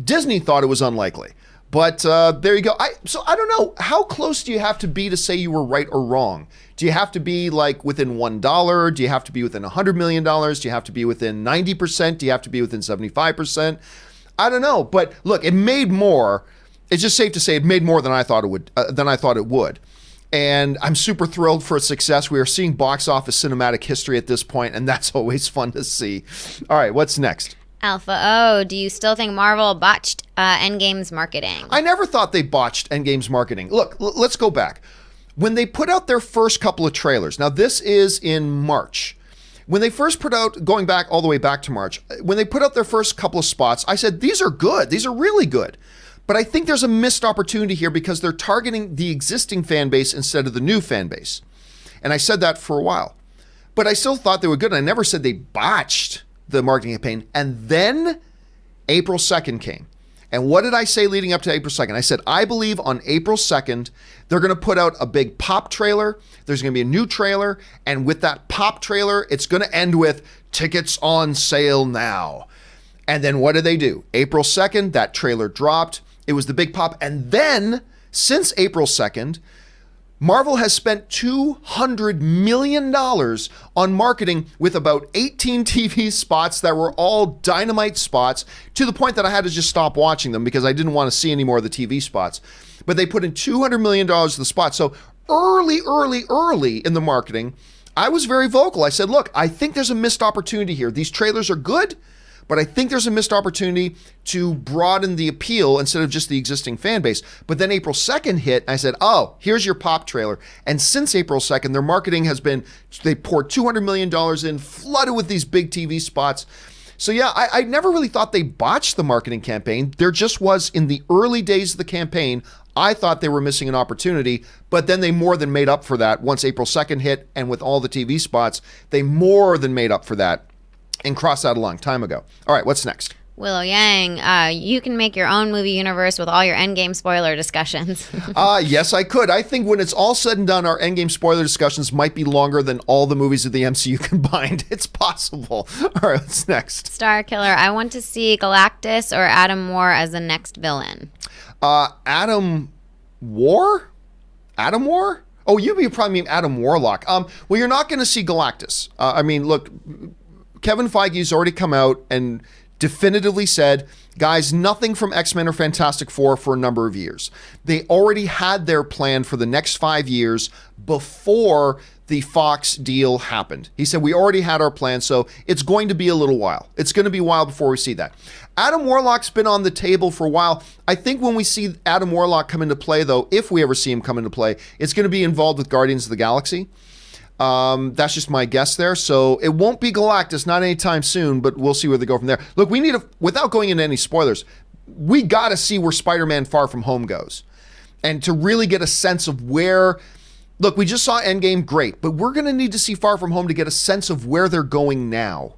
Disney thought it was unlikely. But there you go. So I don't know. How close do you have to be to say you were right or wrong? Do you have to be like within $1? Do you have to be within $100 million? Do you have to be within 90%? Do you have to be within 75%? I don't know. But look, it made more. It's just safe to say it made more than I thought it would. And I'm super thrilled for its success. We are seeing box office cinematic history at this point, and that's always fun to see. All right, what's next? Alpha O, do you still think Marvel botched Endgame's marketing? I never thought they botched Endgame's marketing. Look, let's go back. When they put out their first couple of trailers, now this is in March. When they first put out, going back all the way back to March, when they put out their first couple of spots, I said, these are good. These are really good. But I think there's a missed opportunity here because they're targeting the existing fan base instead of the new fan base. And I said that for a while. But I still thought they were good. And I never said they botched the marketing campaign. And then April 2nd came. And what did I say leading up to April 2nd? I said, I believe on April 2nd, they're going to put out a big pop trailer. There's going to be a new trailer. And with that pop trailer, it's going to end with tickets on sale now. And then what did they do? April 2nd, that trailer dropped. It was the big pop. And then since April 2nd, Marvel has spent $200 million on marketing with about 18 TV spots that were all dynamite spots, to the point that I had to just stop watching them because I didn't want to see any more of the TV spots. But they put in $200 million to the spots. So early in the marketing, I was very vocal. I said, look, I think there's a missed opportunity here. These trailers are good, but I think there's a missed opportunity to broaden the appeal instead of just the existing fan base. But then April 2nd hit, and I said, oh, here's your pop trailer. And since April 2nd, their marketing has been, they poured $200 million in, flooded with these big TV spots. So yeah, I never really thought they botched the marketing campaign. There just was, in the early days of the campaign, I thought they were missing an opportunity, but then they more than made up for that once April 2nd hit, and with all the TV spots, they more than made up for that and crossed that a long time ago. All right, what's next? Willow Yang, you can make your own movie universe with all your Endgame spoiler discussions. Yes, I could. I think when it's all said and done, our Endgame spoiler discussions might be longer than all the movies of the MCU combined. It's possible. All right, what's next? Star Killer, I want to see Galactus or Adam War as the next villain. Adam War? Adam War? Oh, you probably mean Adam Warlock. Well, you're not going to see Galactus. I mean, look, Kevin Feige's already come out and definitively said, guys, nothing from X-Men or Fantastic Four for a number of years. They already had their plan for the next 5 years before the Fox deal happened. He said, we already had our plan, so it's going to be a little while. It's going to be a while before we see that. Adam Warlock's been on the table for a while. I think when we see Adam Warlock come into play, though, if we ever see him come into play, it's going to be involved with Guardians of the Galaxy. That's just my guess there. So it won't be Galactus, not anytime soon, but we'll see where they go from there. Look, we need without going into any spoilers, we got to see where Spider-Man Far From Home goes. And to really get a sense of where, look, we just saw Endgame, great, but we're going to need to see Far From Home to get a sense of where they're going now.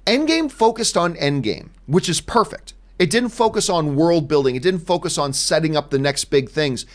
Endgame focused on Endgame, which is perfect. It didn't focus on world building. It didn't focus on setting up the next big things.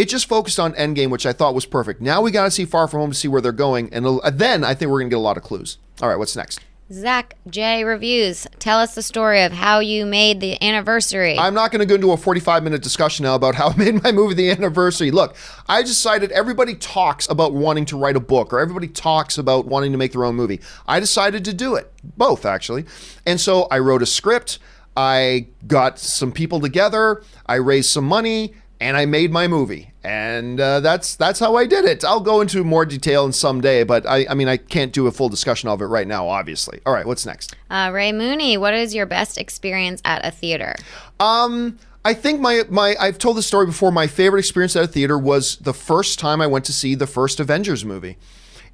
It just focused on Endgame, which I thought was perfect. Now we got to see Far From Home to see where they're going, and then I think we're going to get a lot of clues. All right, what's next? Zach J. Reviews. Tell us the story of how you made the anniversary. I'm not going to go into a 45-minute discussion now about how I made my movie The Anniversary. Look, I decided everybody talks about wanting to write a book, or everybody talks about wanting to make their own movie. I decided to do it. Both, actually. And so I wrote a script. I got some people together. I raised some money. And I made my movie, and that's how I did it. I'll go into more detail in some day, but I mean, I can't do a full discussion of it right now, obviously. All right, what's next? Ray Mooney, what is your best experience at a theater? I think I've told this story before. My favorite experience at a theater was the first time I went to see the first Avengers movie.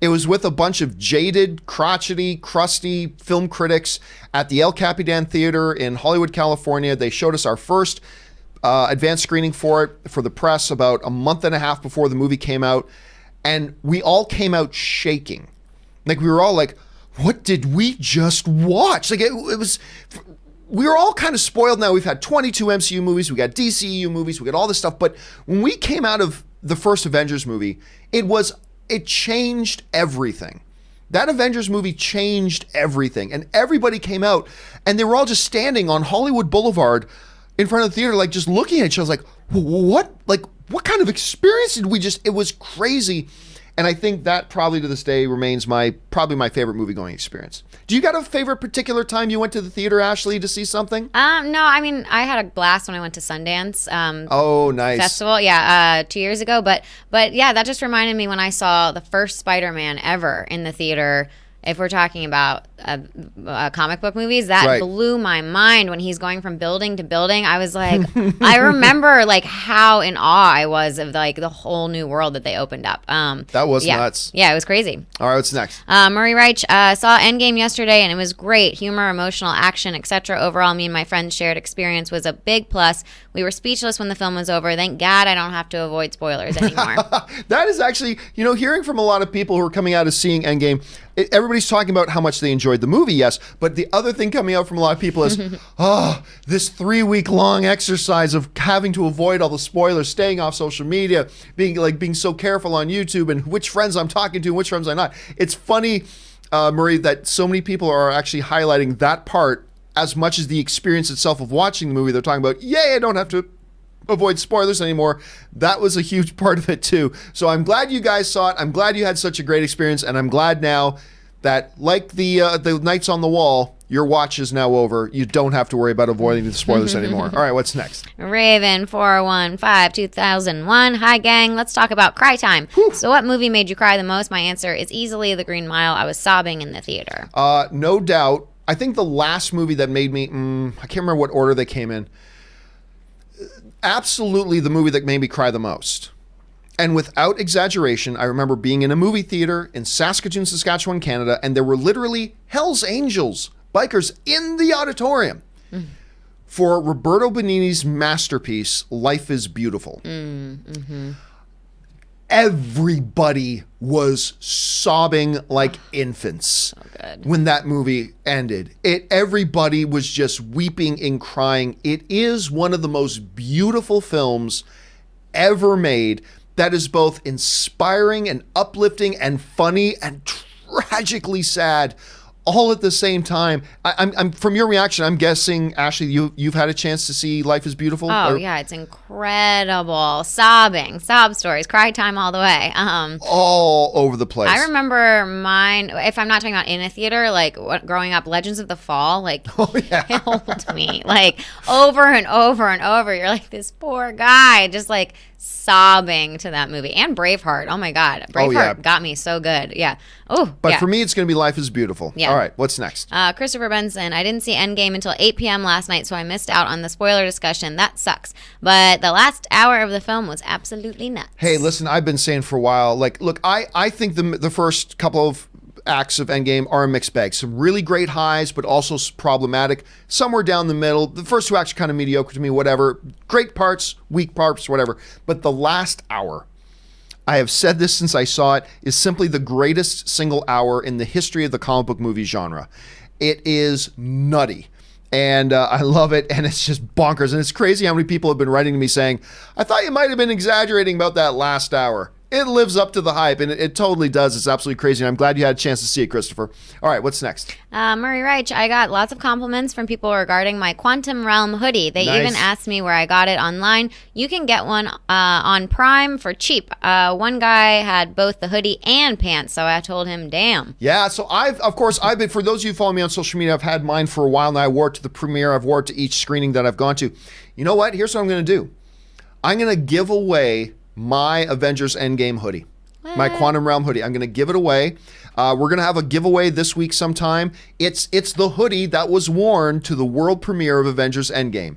It was with a bunch of jaded, crotchety, crusty film critics at the El Capitan Theater in Hollywood, California. They showed us our first advanced screening for it for the press about a month and a half before the movie came out, and we all came out shaking. Like, we were all like, what did we just watch? Like, it was, we were all kind of spoiled now. We've had 22 MCU movies, we got DCEU movies, we got all this stuff, but when we came out of the first Avengers movie, it changed everything. That Avengers movie changed everything, and everybody came out, and they were all just standing on Hollywood Boulevard in front of the theater, like, just looking at each other, like, what? Like, what kind of experience did we just, it was crazy. And I think that probably to this day remains probably my favorite movie-going experience. Do you got a favorite particular time you went to the theater, Ashley, to see something? No, I mean, I had a blast when I went to Sundance. Oh, nice. Festival, 2 years ago. But yeah, that just reminded me when I saw the first Spider-Man ever in the theater. If we're talking about comic book movies, that blew my mind when he's going from building to building. I was like, I remember like how in awe I was of like the whole new world that they opened up. That was nuts. Yeah, it was crazy. All right, what's next? Murray Reich saw Endgame yesterday, and it was great. Humor, emotional action, etc. Overall, me and my friends' shared experience was a big plus. We were speechless when the film was over. Thank God I don't have to avoid spoilers anymore. That is actually, hearing from a lot of people who are coming out of seeing Endgame, everybody's talking about how much they enjoyed the movie, yes, but the other thing coming out from a lot of people is, this 3-week-long exercise of having to avoid all the spoilers, staying off social media, being so careful on YouTube, and which friends I'm talking to and which friends I'm not. It's funny, Murray, that so many people are actually highlighting that part as much as the experience itself of watching the movie. They're talking about, yay, I don't have to avoid spoilers anymore. That was a huge part of it too. So I'm glad you guys saw it. I'm glad you had such a great experience, and I'm glad now that, like the Knights on the Wall, your watch is now over. You don't have to worry about avoiding the spoilers anymore. All right, what's next? Raven 415 2001. Hi, gang. Let's talk about cry time. Whew. So what movie made you cry the most? My answer is easily The Green Mile. I was sobbing in the theater. No doubt. I think the last movie that made me, I can't remember what order they came in. Absolutely the movie that made me cry the most. And without exaggeration, I remember being in a movie theater in Saskatoon, Saskatchewan, Canada, and there were literally Hell's Angels bikers in the auditorium for Roberto Benigni's masterpiece, Life is Beautiful. Everybody was sobbing like infants when that movie ended. Everybody was just weeping and crying. It is one of the most beautiful films ever made. That is both inspiring and uplifting and funny and tragically sad all at the same time. I'm from your reaction, I'm guessing, Ashley, you've had a chance to see Life is Beautiful? Yeah, it's incredible. Sobbing, sob stories, cry time all the way. All over the place. I remember mine, if I'm not talking about in a theater, like growing up, Legends of the Fall, like killed me. Like over and over and over. You're like, this poor guy, just like sobbing to that movie. And Braveheart. Oh my God. Braveheart got me so good. Yeah. But for me, it's going to be Life is Beautiful. Yeah. All right. What's next? Christopher Benson. I didn't see Endgame until 8 p.m. last night, so I missed out on the spoiler discussion. That sucks. But the last hour of the film was absolutely nuts. Hey, listen, I've been saying for a while, like, look, I think the first couple of acts of Endgame are a mixed bag. Some really great highs, but also problematic. Somewhere down the middle. The first two acts are kind of mediocre to me, whatever. Great parts, weak parts, whatever. But the last hour, I have said this since I saw it, is simply the greatest single hour in the history of the comic book movie genre. It is nutty. And I love it, and it's just bonkers. And it's crazy how many people have been writing to me saying, I thought you might have been exaggerating about that last hour. It lives up to the hype, and it totally does. It's absolutely crazy, and I'm glad you had a chance to see it, Christopher. All right, what's next? Murray Reich, I got lots of compliments from people regarding my Quantum Realm hoodie. They Nice. even asked me where I got it online. You can get one on Prime for cheap. One guy had both the hoodie and pants, so I told him, damn. Yeah, so I've been, for those of you who follow me on social media, I've had mine for a while now. I wore it to the premiere. I've wore it to each screening that I've gone to. You know what? Here's what I'm going to do. I'm going to give away my Avengers Endgame hoodie. My Quantum Realm hoodie. I'm going to give it away. We're going to have a giveaway this week sometime. It's the hoodie that was worn to the world premiere of Avengers Endgame.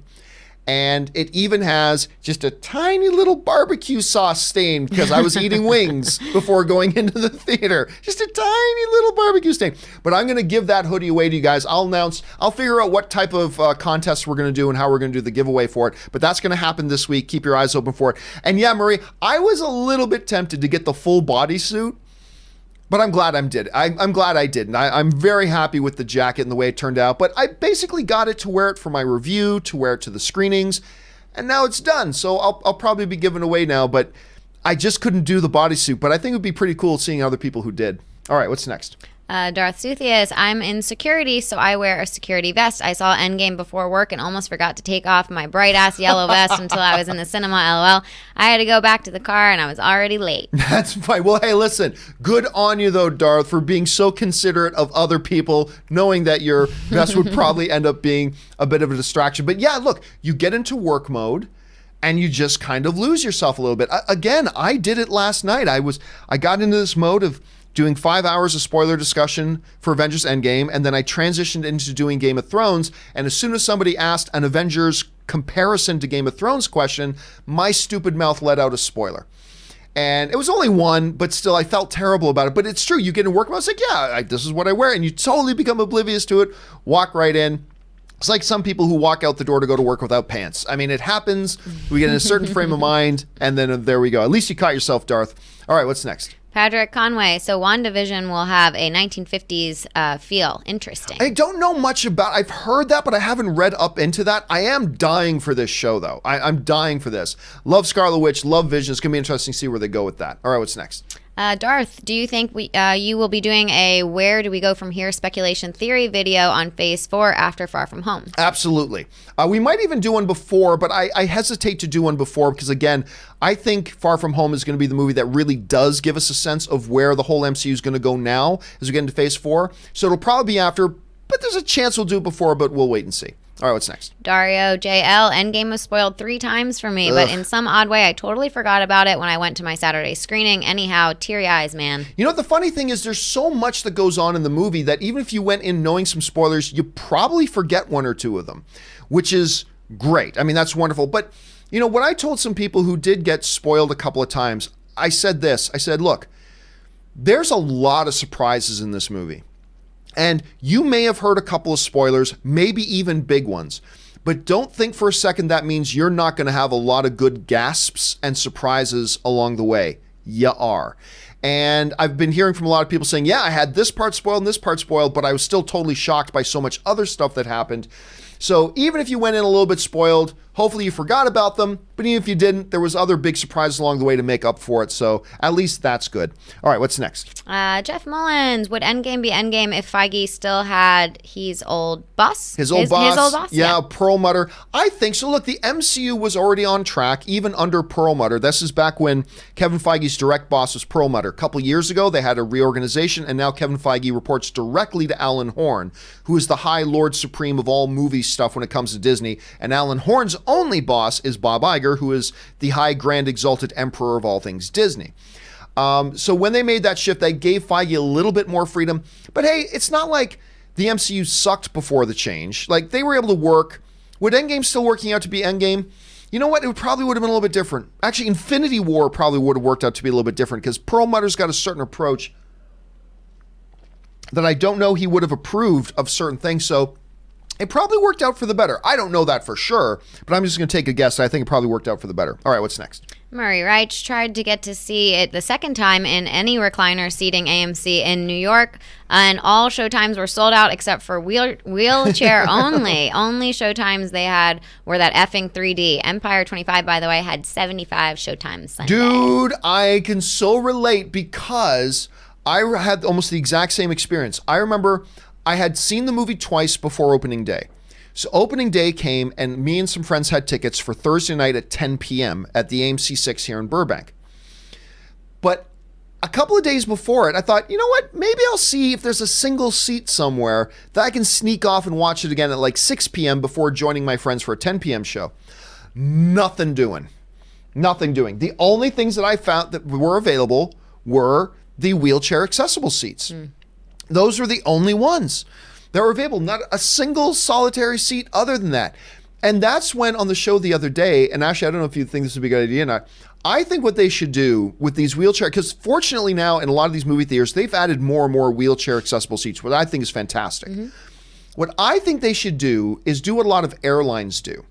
And it even has just a tiny little barbecue sauce stain because I was eating wings before going into the theater. Just a tiny little barbecue stain. But I'm going to give that hoodie away to you guys. I'll figure out what type of contest we're going to do and how we're going to do the giveaway for it. But that's going to happen this week. Keep your eyes open for it. And yeah, Marie, I was a little bit tempted to get the full bodysuit. But I'm glad I'm glad I didn't. I'm very happy with the jacket and the way it turned out. But I basically got it to wear it for my review, to wear it to the screenings, and now it's done. So I'll probably be giving away now. But I just couldn't do the bodysuit. But I think it would be pretty cool seeing other people who did. All right, what's next? Darth Southius, I'm in security, so I wear a security vest. I saw Endgame before work and almost forgot to take off my bright-ass yellow vest until I was in the cinema, LOL. I had to go back to the car, and I was already late. That's fine. Well, hey, listen, good on you, though, Darth, for being so considerate of other people, knowing that your vest would probably end up being a bit of a distraction. But yeah, look, you get into work mode, and you just kind of lose yourself a little bit. Again, I did it last night. I got into this mode of doing 5 hours of spoiler discussion for Avengers Endgame, and then I transitioned into doing Game of Thrones, and as soon as somebody asked an Avengers comparison to Game of Thrones question, my stupid mouth let out a spoiler. And it was only one, but still I felt terrible about it. But it's true, you get in work mode, it's like, yeah, this is what I wear, and you totally become oblivious to it, walk right in. It's like some people who walk out the door to go to work without pants. I mean, it happens, we get in a certain frame of mind, and then there we go. At least you caught yourself, Darth. All right, what's next? Patrick Conway, so WandaVision will have a 1950s feel. Interesting. I don't know much about, I've heard that, but I haven't read up into that. I am dying for this show, though. I'm dying for this. Love Scarlet Witch, love Vision. It's going to be interesting to see where they go with that. All right, what's next? Darth, do you think you will be doing a where do we go from here speculation theory video on Phase 4 after Far From Home? Absolutely. We might even do one before, but I hesitate to do one before because, again, I think Far From Home is going to be the movie that really does give us a sense of where the whole MCU is going to go now as we get into Phase 4. So it'll probably be after, but there's a chance we'll do it before, but we'll wait and see. All right, what's next? Dario JL, Endgame was spoiled 3 times for me, but in some odd way, I totally forgot about it when I went to my Saturday screening. Anyhow, teary eyes, man. You know, the funny thing is there's so much that goes on in the movie that even if you went in knowing some spoilers, you probably forget one or two of them, which is great. I mean, that's wonderful. But, you know, when I told some people who did get spoiled a couple of times, I said this. I said, look, there's a lot of surprises in this movie. And you may have heard a couple of spoilers, maybe even big ones, but don't think for a second that means you're not going to have a lot of good gasps and surprises along the way. You are. And I've been hearing from a lot of people saying, yeah, I had this part spoiled and this part spoiled, but I was still totally shocked by so much other stuff that happened. So even if you went in a little bit spoiled, hopefully you forgot about them, but even if you didn't, there was other big surprises along the way to make up for it, so at least that's good. All right, what's next? Jeff Mullins, would Endgame be Endgame if Feige still had his old boss? His old boss? Yeah, Perlmutter. I think so. Look, the MCU was already on track, even under Perlmutter. This is back when Kevin Feige's direct boss was Perlmutter. A couple years ago, they had a reorganization, and now Kevin Feige reports directly to Alan Horn, who is the High Lord Supreme of all movie stuff when it comes to Disney, and Alan Horn's only boss is Bob Iger, who is the High Grand Exalted Emperor of all things Disney. So when they made that shift, they gave Feige a little bit more freedom. But hey, it's not like the MCU sucked before the change. Like, they were able to work. Would Endgame still working out to be Endgame? You know what? It probably would have been a little bit different. Actually, Infinity War probably would have worked out to be a little bit different because Perlmutter's got a certain approach that I don't know he would have approved of certain things. So it probably worked out for the better. I don't know that for sure, but I'm just going to take a guess. I think it probably worked out for the better. All right, what's next? Murray Reich tried to get to see it the second time in any recliner seating AMC in New York, and all showtimes were sold out except for wheelchair only. Only showtimes they had were that effing 3D. Empire 25, by the way, had 75 showtimes Sunday. Dude, I can so relate because I had almost the exact same experience. I remember I had seen the movie twice before opening day. So opening day came, and me and some friends had tickets for Thursday night at 10 p.m. at the AMC 6 here in Burbank. But a couple of days before it, I thought, you know what? Maybe I'll see if there's a single seat somewhere that I can sneak off and watch it again at like 6 p.m. before joining my friends for a 10 p.m. show. Nothing doing. Nothing doing. The only things that I found that were available were the wheelchair accessible seats. Those were the only ones that were available. Not a single solitary seat other than that. And that's when on the show the other day, and actually I don't know if you think this would be a good idea or not, I think what they should do with these wheelchair, because fortunately now in a lot of these movie theaters, they've added more and more wheelchair accessible seats, which I think is fantastic. What I think they should do is do what a lot of airlines do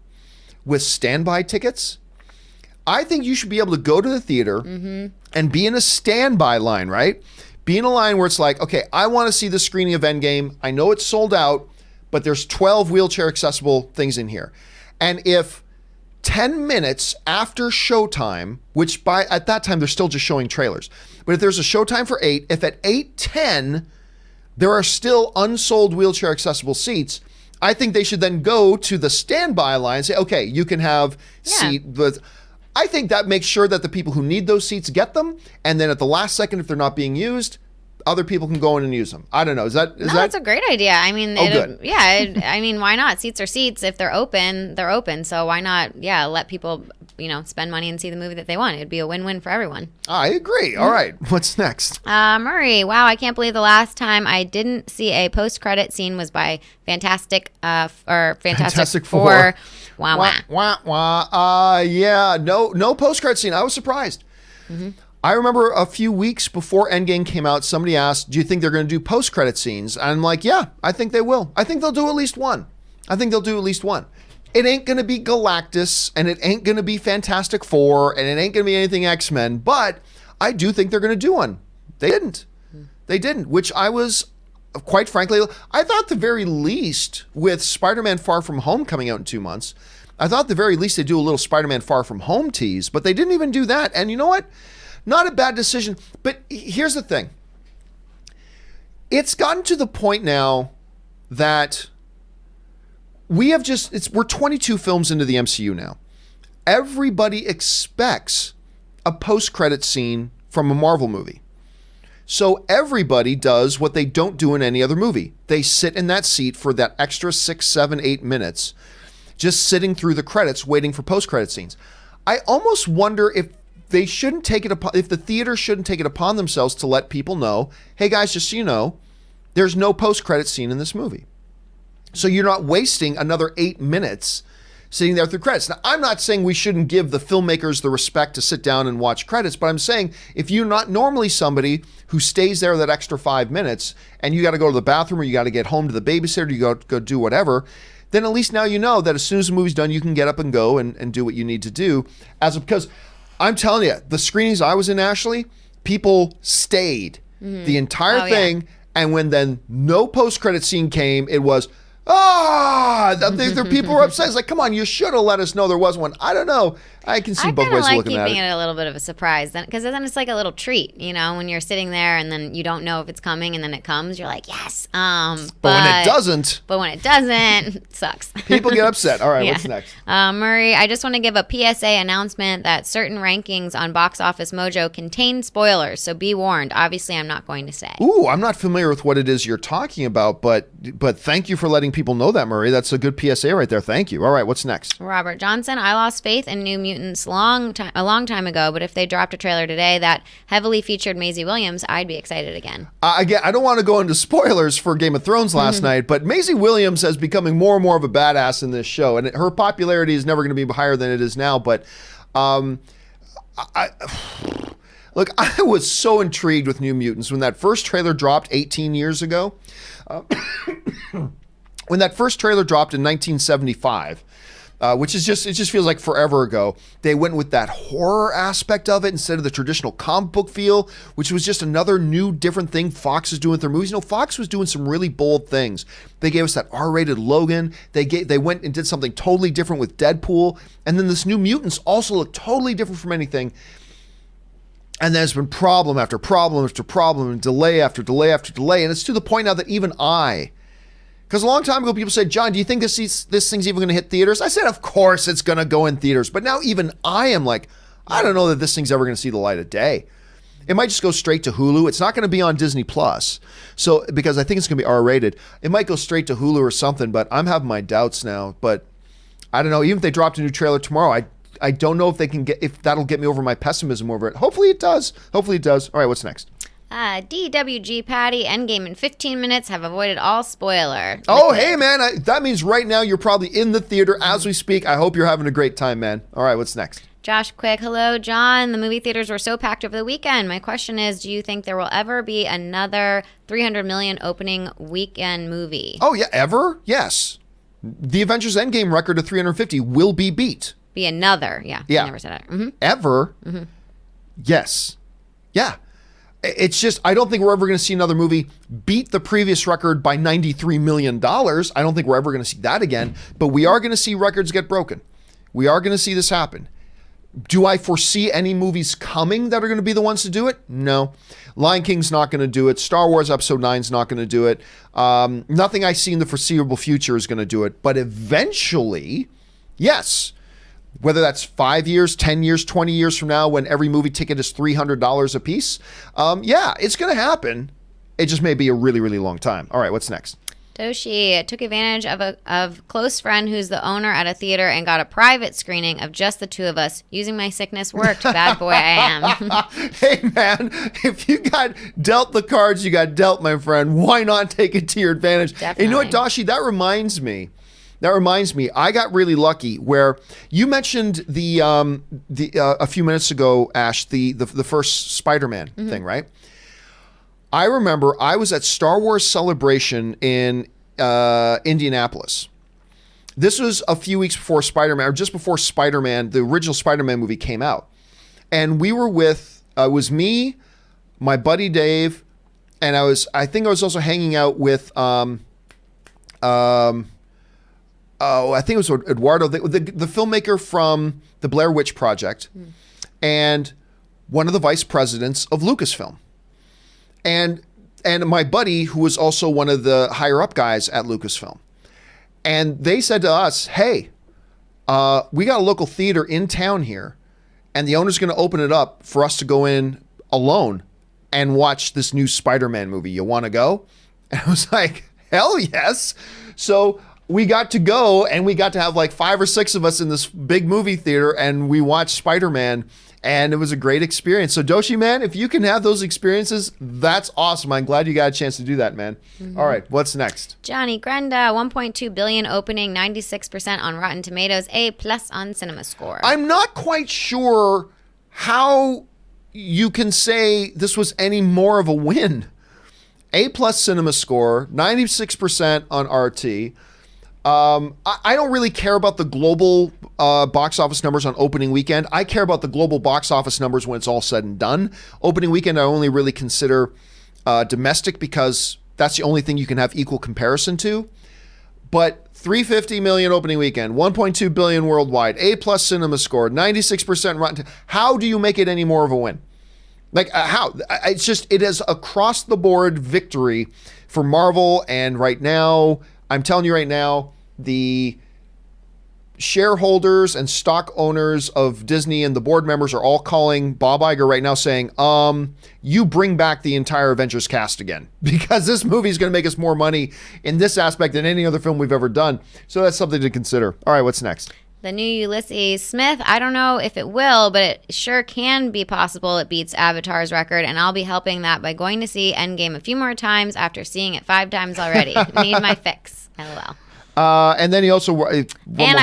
with standby tickets. I think you should be able to go to the theater and be in a standby line, right? Be in a line where it's like, okay, I want to see the screening of Endgame. I know it's sold out, but there's 12 wheelchair accessible things in here. And if 10 minutes after showtime, which at that time they're still just showing trailers, but if there's a showtime for 8, if at 8:10 there are still unsold wheelchair accessible seats, I think they should then go to the standby line and say, okay, you can have seat with. I think that makes sure that the people who need those seats get them, and then at the last second, if they're not being used, other people can go in and use them. I don't know. Is that? That's a great idea. I mean, good. I mean, why not? Seats are seats. If they're open, they're open. So why not? Yeah, let people, spend money and see the movie that they want. It'd be a win-win for everyone. I agree. All right. What's next? Murray. Wow, I can't believe the last time I didn't see a post-credit scene was by Fantastic Four. Yeah. No post-credit scene. I was surprised. I remember a few weeks before Endgame came out, somebody asked, do you think they're going to do post-credit scenes? And I'm like, yeah, I think they will. I think they'll do at least one. It ain't going to be Galactus, and it ain't going to be Fantastic Four, and it ain't going to be anything X-Men, but I do think they're going to do one. They didn't, which I was, quite frankly, I thought at the very least, with Spider-Man Far From Home coming out in 2 months, I thought at the very least they'd do a little Spider-Man Far From Home tease, but they didn't even do that. And you know what? Not a bad decision. But here's the thing. It's gotten to the point now that we're 22 films into the MCU now. Everybody expects a post-credit scene from a Marvel movie. So everybody does what they don't do in any other movie. They sit in that seat for that extra 6, 7, 8 minutes, just sitting through the credits, waiting for post-credit scenes. I almost wonder if they shouldn't take it upon, if the theater shouldn't take it upon themselves to let people know, hey guys, just so you know, there's no post-credit scene in this movie. So you're not wasting another 8 minutes sitting there through credits. Now, I'm not saying we shouldn't give the filmmakers the respect to sit down and watch credits, but I'm saying if you're not normally somebody who stays there that extra 5 minutes and you got to go to the bathroom or you got to get home to the babysitter, you go do whatever, then at least now you know that as soon as the movie's done, you can get up and go and do what you need to do. Because I'm telling you, the screenings I was in, Ashley, people stayed the entire thing. Yeah. And when then no post-credit scene came, it was, the people were upset. It's like, come on, you should have let us know there was one. I don't know. I can see both ways of looking at it. I keeping it a little bit of a surprise, because then it's like a little treat, when you're sitting there and then you don't know if it's coming and then it comes, you're like, yes. But when it doesn't. It sucks. People get upset. All right, what's next? Murray, I just want to give a PSA announcement that certain rankings on Box Office Mojo contain spoilers, so be warned. Obviously, I'm not going to say. Ooh, I'm not familiar with what it is you're talking about, but thank you for letting people know that, Murray. That's a good PSA right there. Thank you. All right, what's next? Robert Johnson, I lost faith in New Mutants a long time ago, but if they dropped a trailer today that heavily featured Maisie Williams, I'd be excited again. Again, I don't want to go into spoilers for Game of Thrones last night, but Maisie Williams is becoming more and more of a badass in this show, and her popularity is never going to be higher than it is now, but look, I was so intrigued with New Mutants when that first trailer dropped 18 years ago. When that first trailer dropped in 1975, which is it just feels like forever ago. They went with that horror aspect of it instead of the traditional comic book feel, which was just another new, different thing Fox is doing with their movies. Fox was doing some really bold things. They gave us that R-rated Logan. They went and did something totally different with Deadpool. And then this New Mutants also looked totally different from anything. And there's been problem after problem after problem and delay after delay after delay. And it's to the point now that even because a long time ago, people said, John, do you think this thing's even going to hit theaters? I said, of course it's going to go in theaters. But now even I am like, I don't know that this thing's ever going to see the light of day. It might just go straight to Hulu. It's not going to be on Disney Plus. So, because I think it's going to be R-rated. It might go straight to Hulu or something, but I'm having my doubts now. But I don't know. Even if they dropped a new trailer tomorrow, I don't know if that'll get me over my pessimism over it. Hopefully it does. All right, what's next? DWG Patty, Endgame in 15 minutes, have avoided all spoiler. Oh, hey, man. That means right now you're probably in the theater as we speak. I hope you're having a great time, man. All right, what's next? Josh Quick, hello, John. The movie theaters were so packed over the weekend. My question is, do you think there will ever be another 300 million opening weekend movie? Oh, yeah, ever? Yes. The Avengers Endgame record of 350 will be beat. Be another, yeah. Yeah. I never said that. Mm-hmm. Ever? Mm-hmm. Yes. Yeah. It's just, I don't think we're ever going to see another movie beat the previous record by $93 million. I don't think we're ever going to see that again, but we are going to see records get broken. We are going to see this happen. Do I foresee any movies coming that are going to be the ones to do it? No. Lion King's not going to do it. Star Wars Episode 9 is not going to do it. Nothing I see in the foreseeable future is going to do it. But eventually, yes. Whether that's 5 years, 10 years, 20 years from now when every movie ticket is $300 a piece, yeah, it's going to happen. It just may be a really, really long time. All right, what's next? Toshi took advantage of a close friend who's the owner at a theater and got a private screening of just the two of us. Using my sickness worked. Bad boy I am. Hey, man, if you got dealt the cards you got dealt, my friend, why not take it to your advantage? Definitely. And you know what, Dashi, that reminds me, I got really lucky where you mentioned the a few minutes ago, Ash, the first Spider-Man thing, right? I remember I was at Star Wars Celebration in Indianapolis. This was a few weeks before Spider-Man, or just before Spider-Man, the original Spider-Man movie came out. And we were with, it was me, my buddy Dave, and I think I was also hanging out with, I think it was Eduardo, the filmmaker from the Blair Witch Project, and one of the vice presidents of Lucasfilm. And my buddy, who was also one of the higher up guys at Lucasfilm. And they said to us, hey, we got a local theater in town here, and the owner's going to open it up for us to go in alone and watch this new Spider-Man movie. You want to go? And I was like, hell yes. So we got to go, and we got to have like 5 or 6 of us in this big movie theater, and we watched Spider-Man, and it was a great experience. So Doshi, man, if you can have those experiences, that's awesome. I'm glad you got a chance to do that, man. All right, what's next? Johnny Grenda, 1.2 billion opening, 96% on Rotten Tomatoes, A+ on CinemaScore. I'm not quite sure how you can say this was any more of a win. A+ CinemaScore, 96% on RT. I don't really care about the global box office numbers on opening weekend. I care about the global box office numbers when it's all said and done. Opening weekend, I only really consider domestic because that's the only thing you can have equal comparison to. But 350 million opening weekend, 1.2 billion worldwide, A+ CinemaScore, 96% Rotten. How do you make it any more of a win? Like how? It's just, it is across the board victory for Marvel. And right now, I'm telling you right now, the shareholders and stock owners of Disney and the board members are all calling Bob Iger right now saying, you bring back the entire Avengers cast again, because this movie is going to make us more money in this aspect than any other film we've ever done. So that's something to consider. All right, what's next? The new Ulysses Smith, I don't know if it will, but it sure can be possible it beats Avatar's record, and I'll be helping that by going to see Endgame a few more times after seeing it 5 times already. Need my fix. LOL. And then he also... I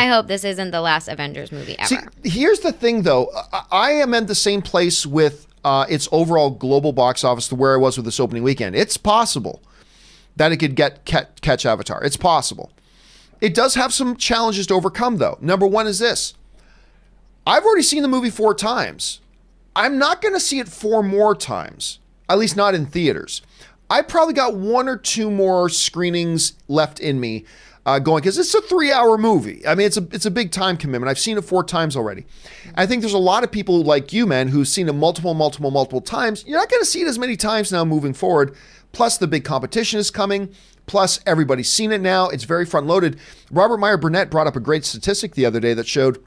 hope this isn't the last Avengers movie ever. See, here's the thing, though. I am in the same place with its overall global box office to where I was with this opening weekend. It's possible that it could catch Avatar. It's possible. It does have some challenges to overcome, though. Number one is this. I've already seen the movie 4 times. I'm not going to see it 4 more times, at least not in theaters. I probably got 1 or 2 more screenings left in me going, because it's a 3-hour movie. I mean, it's a big time commitment. I've seen it 4 times already. I think there's a lot of people like you, man, who've seen it multiple times. You're not going to see it as many times now moving forward. Plus, the big competition is coming. Plus, everybody's seen it now. It's very front-loaded. Robert Meyer Burnett brought up a great statistic the other day that showed,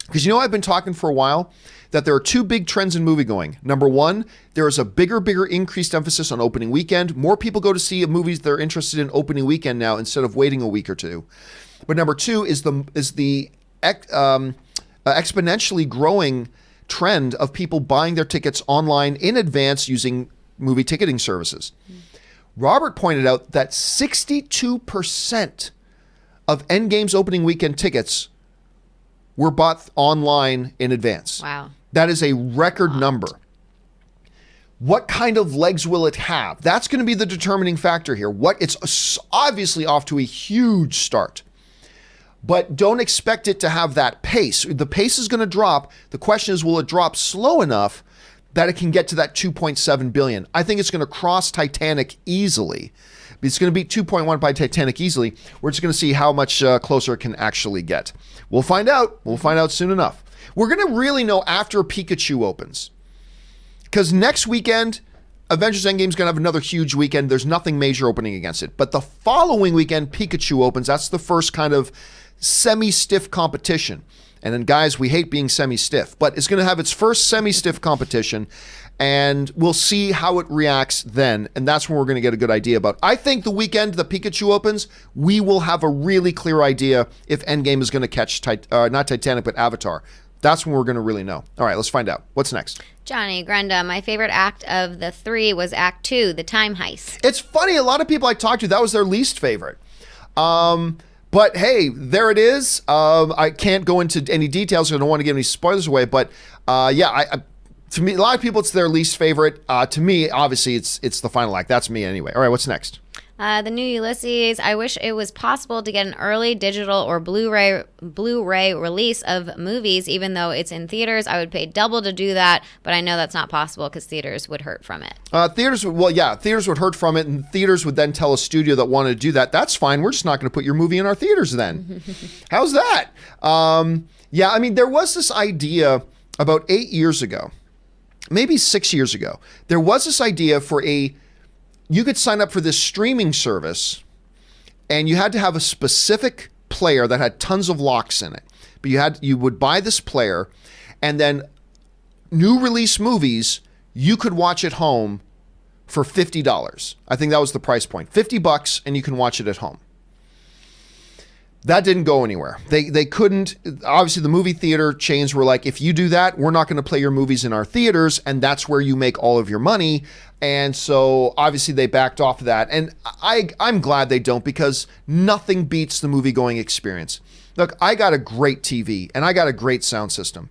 because I've been talking for a while, that there are 2 big trends in movie-going. Number one, there is a bigger increased emphasis on opening weekend. More people go to see movies they're interested in opening weekend now instead of waiting a week or 2. But number 2 is the exponentially growing trend of people buying their tickets online in advance using movie ticketing services. Robert pointed out that 62% of Endgame's opening weekend tickets were bought online in advance. Wow. That is a record number. What kind of legs will it have? That's going to be the determining factor here. It's obviously off to a huge start, but don't expect it to have that pace. The pace is going to drop. The question is, will it drop slow enough that it can get to that 2.7 billion? I think it's going to cross Titanic easily. It's going to beat 2.1 by Titanic easily. We're just going to see how much closer it can actually get. We'll find out. We'll find out soon enough. We're going to really know after Pikachu opens. Because next weekend, Avengers Endgame is going to have another huge weekend. There's nothing major opening against it. But the following weekend, Pikachu opens. That's the first kind of semi-stiff competition. And then, guys, we hate being semi-stiff. But it's going to have its first semi-stiff competition. And we'll see how it reacts then. And that's when we're going to get a good idea about. I think the weekend the Pikachu opens, we will have a really clear idea if Endgame is going to catch, not Titanic, but Avatar. That's when we're going to really know. All right, let's find out. What's next? Johnny Grenda, my favorite act of the 3 was Act 2, the time heist. It's funny. A lot of people I talked to, that was their least favorite. But hey, there it is. I can't go into any details. I don't want to give any spoilers away. But to me, a lot of people, it's their least favorite. To me, obviously, it's the final act. That's me anyway. All right, what's next? The new Ulysses. I wish it was possible to get an early digital or Blu-ray release of movies. Even though it's in theaters, I would pay double to do that. But I know that's not possible because theaters would hurt from it. Theaters would hurt from it, and theaters would then tell a studio that wanted to do that, that's fine. We're just not going to put your movie in our theaters then. How's that? There was this idea about 8 years ago, maybe 6 years ago. There was this idea for you could sign up for this streaming service, and you had to have a specific player that had tons of locks in it. But you would buy this player, and then new release movies you could watch at home for $50. I think that was the price point. $50, and you can watch it at home. That didn't go anywhere. They couldn't. Obviously, the movie theater chains were like, if you do that, we're not going to play your movies in our theaters, and that's where you make all of your money. And so, obviously, they backed off of that. And I'm glad they don't, because nothing beats the movie-going experience. Look, I got a great TV, and I got a great sound system.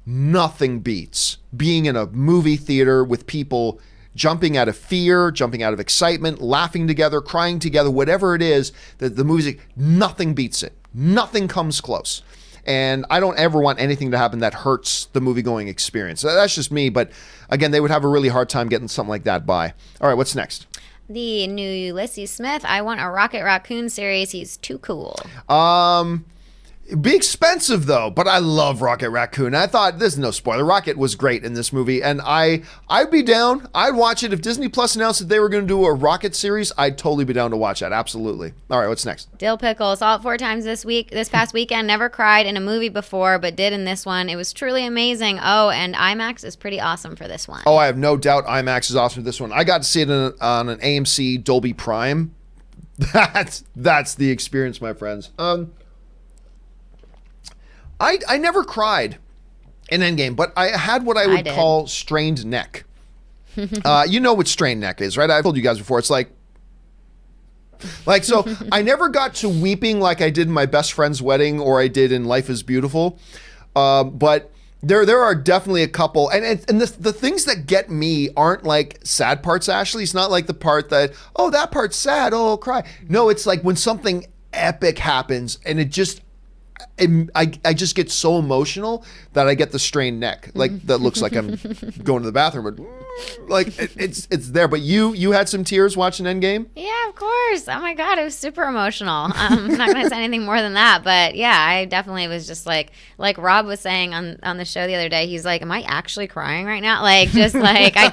Nothing beats being in a movie theater with people jumping out of fear, jumping out of excitement, laughing together, crying together, whatever it is, the music, nothing beats it. Nothing comes close. And I don't ever want anything to happen that hurts the movie-going experience. That's just me, but again, they would have a really hard time getting something like that by. All right, what's next? The new Ulysses Smith. I want a Rocket Raccoon series. He's too cool. It'd be expensive, though, but I love Rocket Raccoon. I thought, this is no spoiler, Rocket was great in this movie, and I'd be down. I'd watch it. If Disney Plus announced that they were going to do a Rocket series, I'd totally be down to watch that, absolutely. All right, what's next? Dill Pickle. Saw it 4 times this past weekend. Never cried in a movie before, but did in this one. It was truly amazing. Oh, and IMAX is pretty awesome for this one. Oh, I have no doubt IMAX is awesome for this one. I got to see it on an AMC Dolby Prime. That's the experience, my friends. I never cried in Endgame, but I had what I would call strained neck. You know what strained neck is, right? I've told you guys before. It's like so I never got to weeping like I did in my best friend's wedding or I did in Life is Beautiful. But there are definitely a couple. And the things that get me aren't like sad parts, Ashley. It's not like the part that, oh, that part's sad. Oh, I'll cry. No, it's like when something epic happens, and I just get so emotional that I get the strained neck. Like that looks like I'm going to the bathroom, but like it's there. But you had some tears watching Endgame? Yeah, of course. Oh my God, it was super emotional. I'm not going to say anything more than that, but yeah, I definitely was just like Rob was saying on the show the other day, he's like, am I actually crying right now? Like, just like, I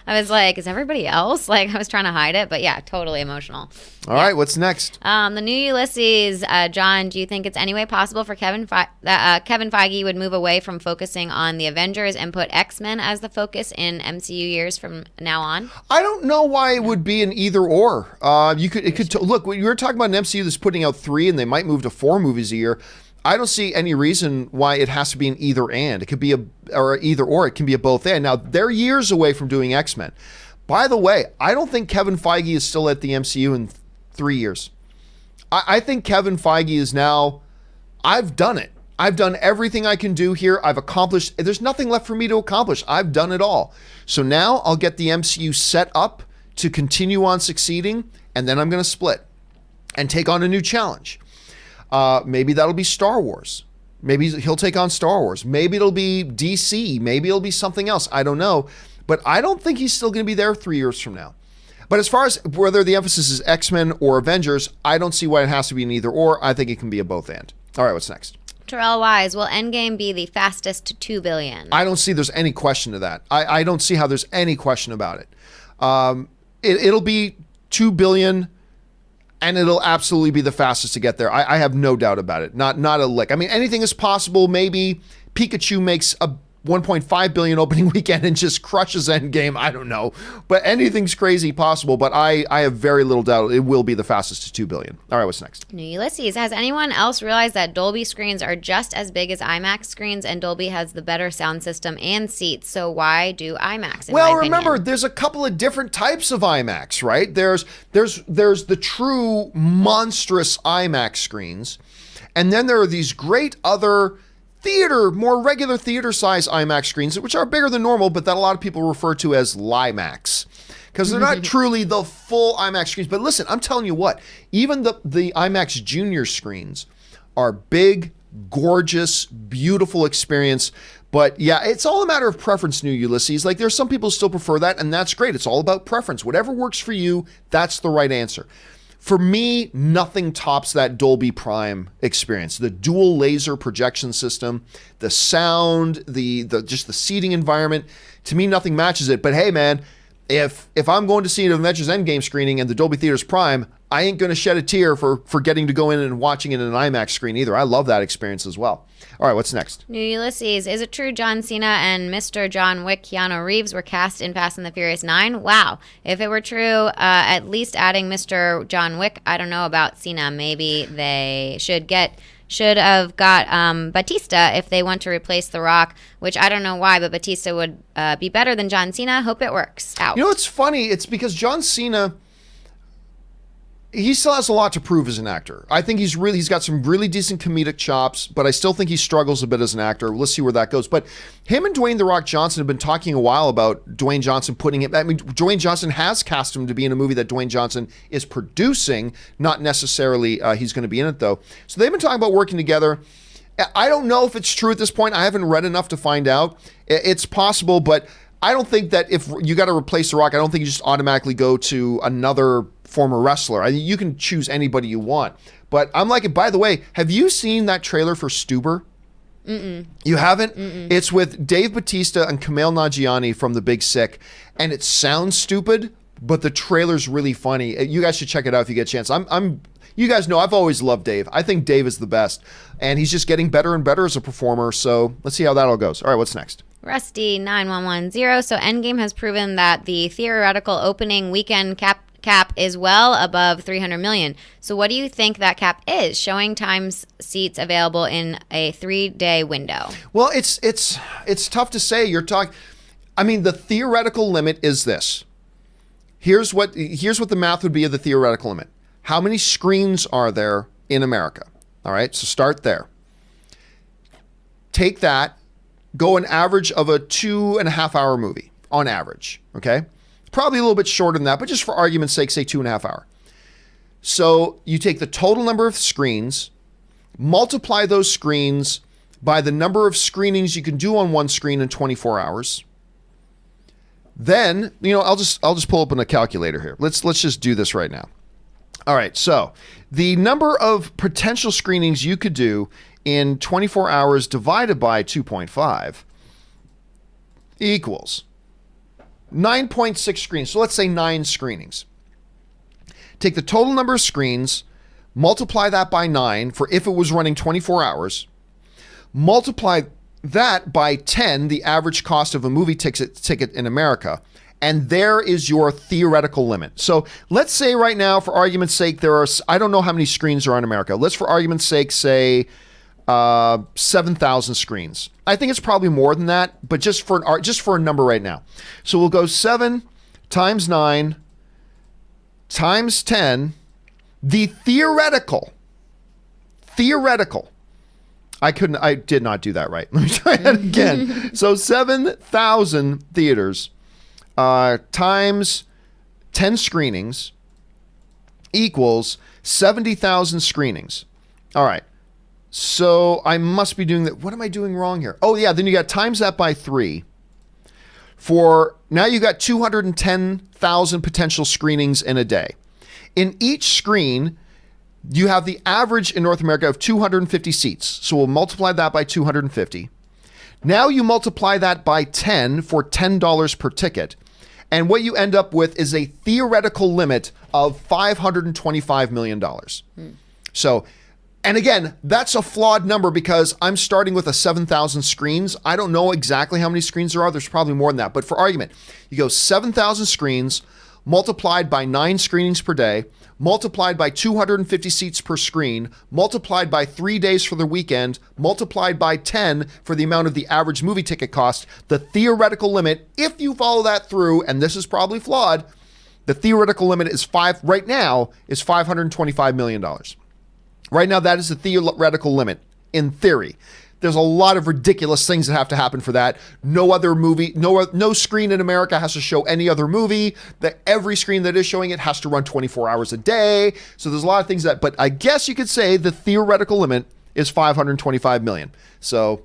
was like, is everybody else? Like, I was trying to hide it, but yeah, totally emotional. All right, what's next? The new Ulysses, John, do you think it's any way possible for Kevin Feige would move away from focusing on the Avengers and put X-Men as the focus in MCU years from now on? I don't know why it would be an either or. Look, when you were talking about an MCU that's putting out 3 and they might move to 4 movies a year. I don't see any reason why it has to be an either and. It could be either or. It can be a both and. Now they're years away from doing X-Men. By the way, I don't think Kevin Feige is still at the MCU in 3 years. I think Kevin Feige is now, I've done it. I've done everything I can do here. I've accomplished, there's nothing left for me to accomplish. I've done it all. So now I'll get the MCU set up to continue on succeeding, and then I'm going to split and take on a new challenge. Maybe that'll be Star Wars. Maybe he'll take on Star Wars. Maybe it'll be DC. Maybe it'll be something else. I don't know. But I don't think he's still going to be there 3 years from now. But as far as whether the emphasis is X-Men or Avengers, I don't see why it has to be an either or. I think it can be a both and. All right, what's next? Terrell Wise, will Endgame be the fastest to $2 billion? I don't see there's any question to that. I don't see how there's any question about it. It'll be $2 billion, and it'll absolutely be the fastest to get there. I have no doubt about it. Not a lick. I mean, anything is possible. Maybe Pikachu makes a 1.5 billion opening weekend and just crushes Endgame. I don't know, but anything's crazy possible. But I have very little doubt it will be the fastest to 2 billion. All right, what's next? New Ulysses. Has anyone else realized that Dolby screens are just as big as IMAX screens, and Dolby has the better sound system and seats? So why do IMAX? Well, remember, there's a couple of different types of IMAX, right? There's the true monstrous IMAX screens, and then there are these great other more regular theater size IMAX screens, which are bigger than normal, but that a lot of people refer to as LIMAX, because they're not truly the full IMAX screens. But listen, I'm telling you what, even the IMAX Junior screens are big, gorgeous, beautiful experience. But yeah, it's all a matter of preference, New Ulysses. Like, there's some people who still prefer that, and that's great. It's all about preference. Whatever works for you, that's the right answer. For me, nothing tops that Dolby Prime experience. The dual laser projection system, the sound, just the seating environment. To me, nothing matches it. But hey, man, if I'm going to see an Avengers Endgame screening and the Dolby Theaters Prime, I ain't going to shed a tear for getting to go in and watching it in an IMAX screen either. I love that experience as well. All right, what's next? New Ulysses. Is it true John Cena and Mr. John Wick Keanu Reeves were cast in Fast and the Furious 9? Wow. If it were true, at least adding Mr. John Wick, I don't know about Cena. Maybe they should have got Batista if they want to replace The Rock, which I don't know why, but Batista would be better than John Cena. Hope it works out. You know, it's funny. It's because John Cena, he still has a lot to prove as an actor. I think he's got some really decent comedic chops, but I still think he struggles a bit as an actor. Let's see where that goes. But him and Dwayne "The Rock" Johnson have been talking a while about Dwayne Johnson putting him. I mean, Dwayne Johnson has cast him to be in a movie that Dwayne Johnson is producing, not necessarily he's going to be in it though. So they've been talking about working together. I don't know if it's true at this point. I haven't read enough to find out. It's possible, but I don't think that if you got to replace The Rock, I don't think you just automatically go to another former wrestler. You can choose anybody you want. But I'm like, by the way, have you seen that trailer for Stuber? Mm-mm. You haven't? Mm-mm. It's with Dave Bautista and Kumail Nanjiani from The Big Sick. And it sounds stupid, but the trailer's really funny. You guys should check it out if you get a chance. You guys know I've always loved Dave. I think Dave is the best. And he's just getting better and better as a performer. So let's see how that all goes. All right, what's next? Rusty 9110. So Endgame has proven that the theoretical opening weekend cap is well above 300 million. So what do you think that cap is? Showing times seats available in a 3-day window. Well, it's tough to say. The theoretical limit is this. Here's what the math would be of the theoretical limit. How many screens are there in America? All right, so start there. Take that, go an average of a 2.5 hour movie on average, okay? Probably a little bit shorter than that, but just for argument's sake, say 2.5 hours. So you take the total number of screens, multiply those screens by the number of screenings you can do on one screen in 24 hours. Then, I'll just pull up a calculator here. Let's just do this right now. All right, so the number of potential screenings you could do in 24 hours divided by 2.5 equals 9.6 screens. So let's say 9 screenings. Take the total number of screens, multiply that by 9 for if it was running 24 hours, multiply that by 10, the average cost of a movie ticket in America, and there is your theoretical limit. So let's say right now, for argument's sake, I don't know how many screens are in America. Let's, for argument's sake, say 7,000 screens. I think it's probably more than that, but just for a number right now. So we'll go 7 times 9 times 10, the theoretical. I did not do that right. Let me try that again. So 7,000 theaters times 10 screenings equals 70,000 screenings. All right. So I must be doing that. What am I doing wrong here? Oh yeah, then you got times that by 3. Now you got 210,000 potential screenings in a day. In each screen, you have the average in North America of 250 seats. So we'll multiply that by 250. Now you multiply that by 10 for $10 per ticket. And what you end up with is a theoretical limit of $525 million. So, and again, that's a flawed number because I'm starting with a 7,000 screens. I don't know exactly how many screens there are. There's probably more than that. But for argument, you go 7,000 screens multiplied by 9 screenings per day, multiplied by 250 seats per screen, multiplied by 3 days for the weekend, multiplied by 10 for the amount of the average movie ticket cost. The theoretical limit, if you follow that through, and this is probably flawed, the theoretical limit is right now is $525 million. Right now, that is the theoretical limit, in theory. There's a lot of ridiculous things that have to happen for that. No other movie, no screen in America has to show any other movie. That every screen that is showing it has to run 24 hours a day. So there's a lot of things but I guess you could say the theoretical limit is 525 million. So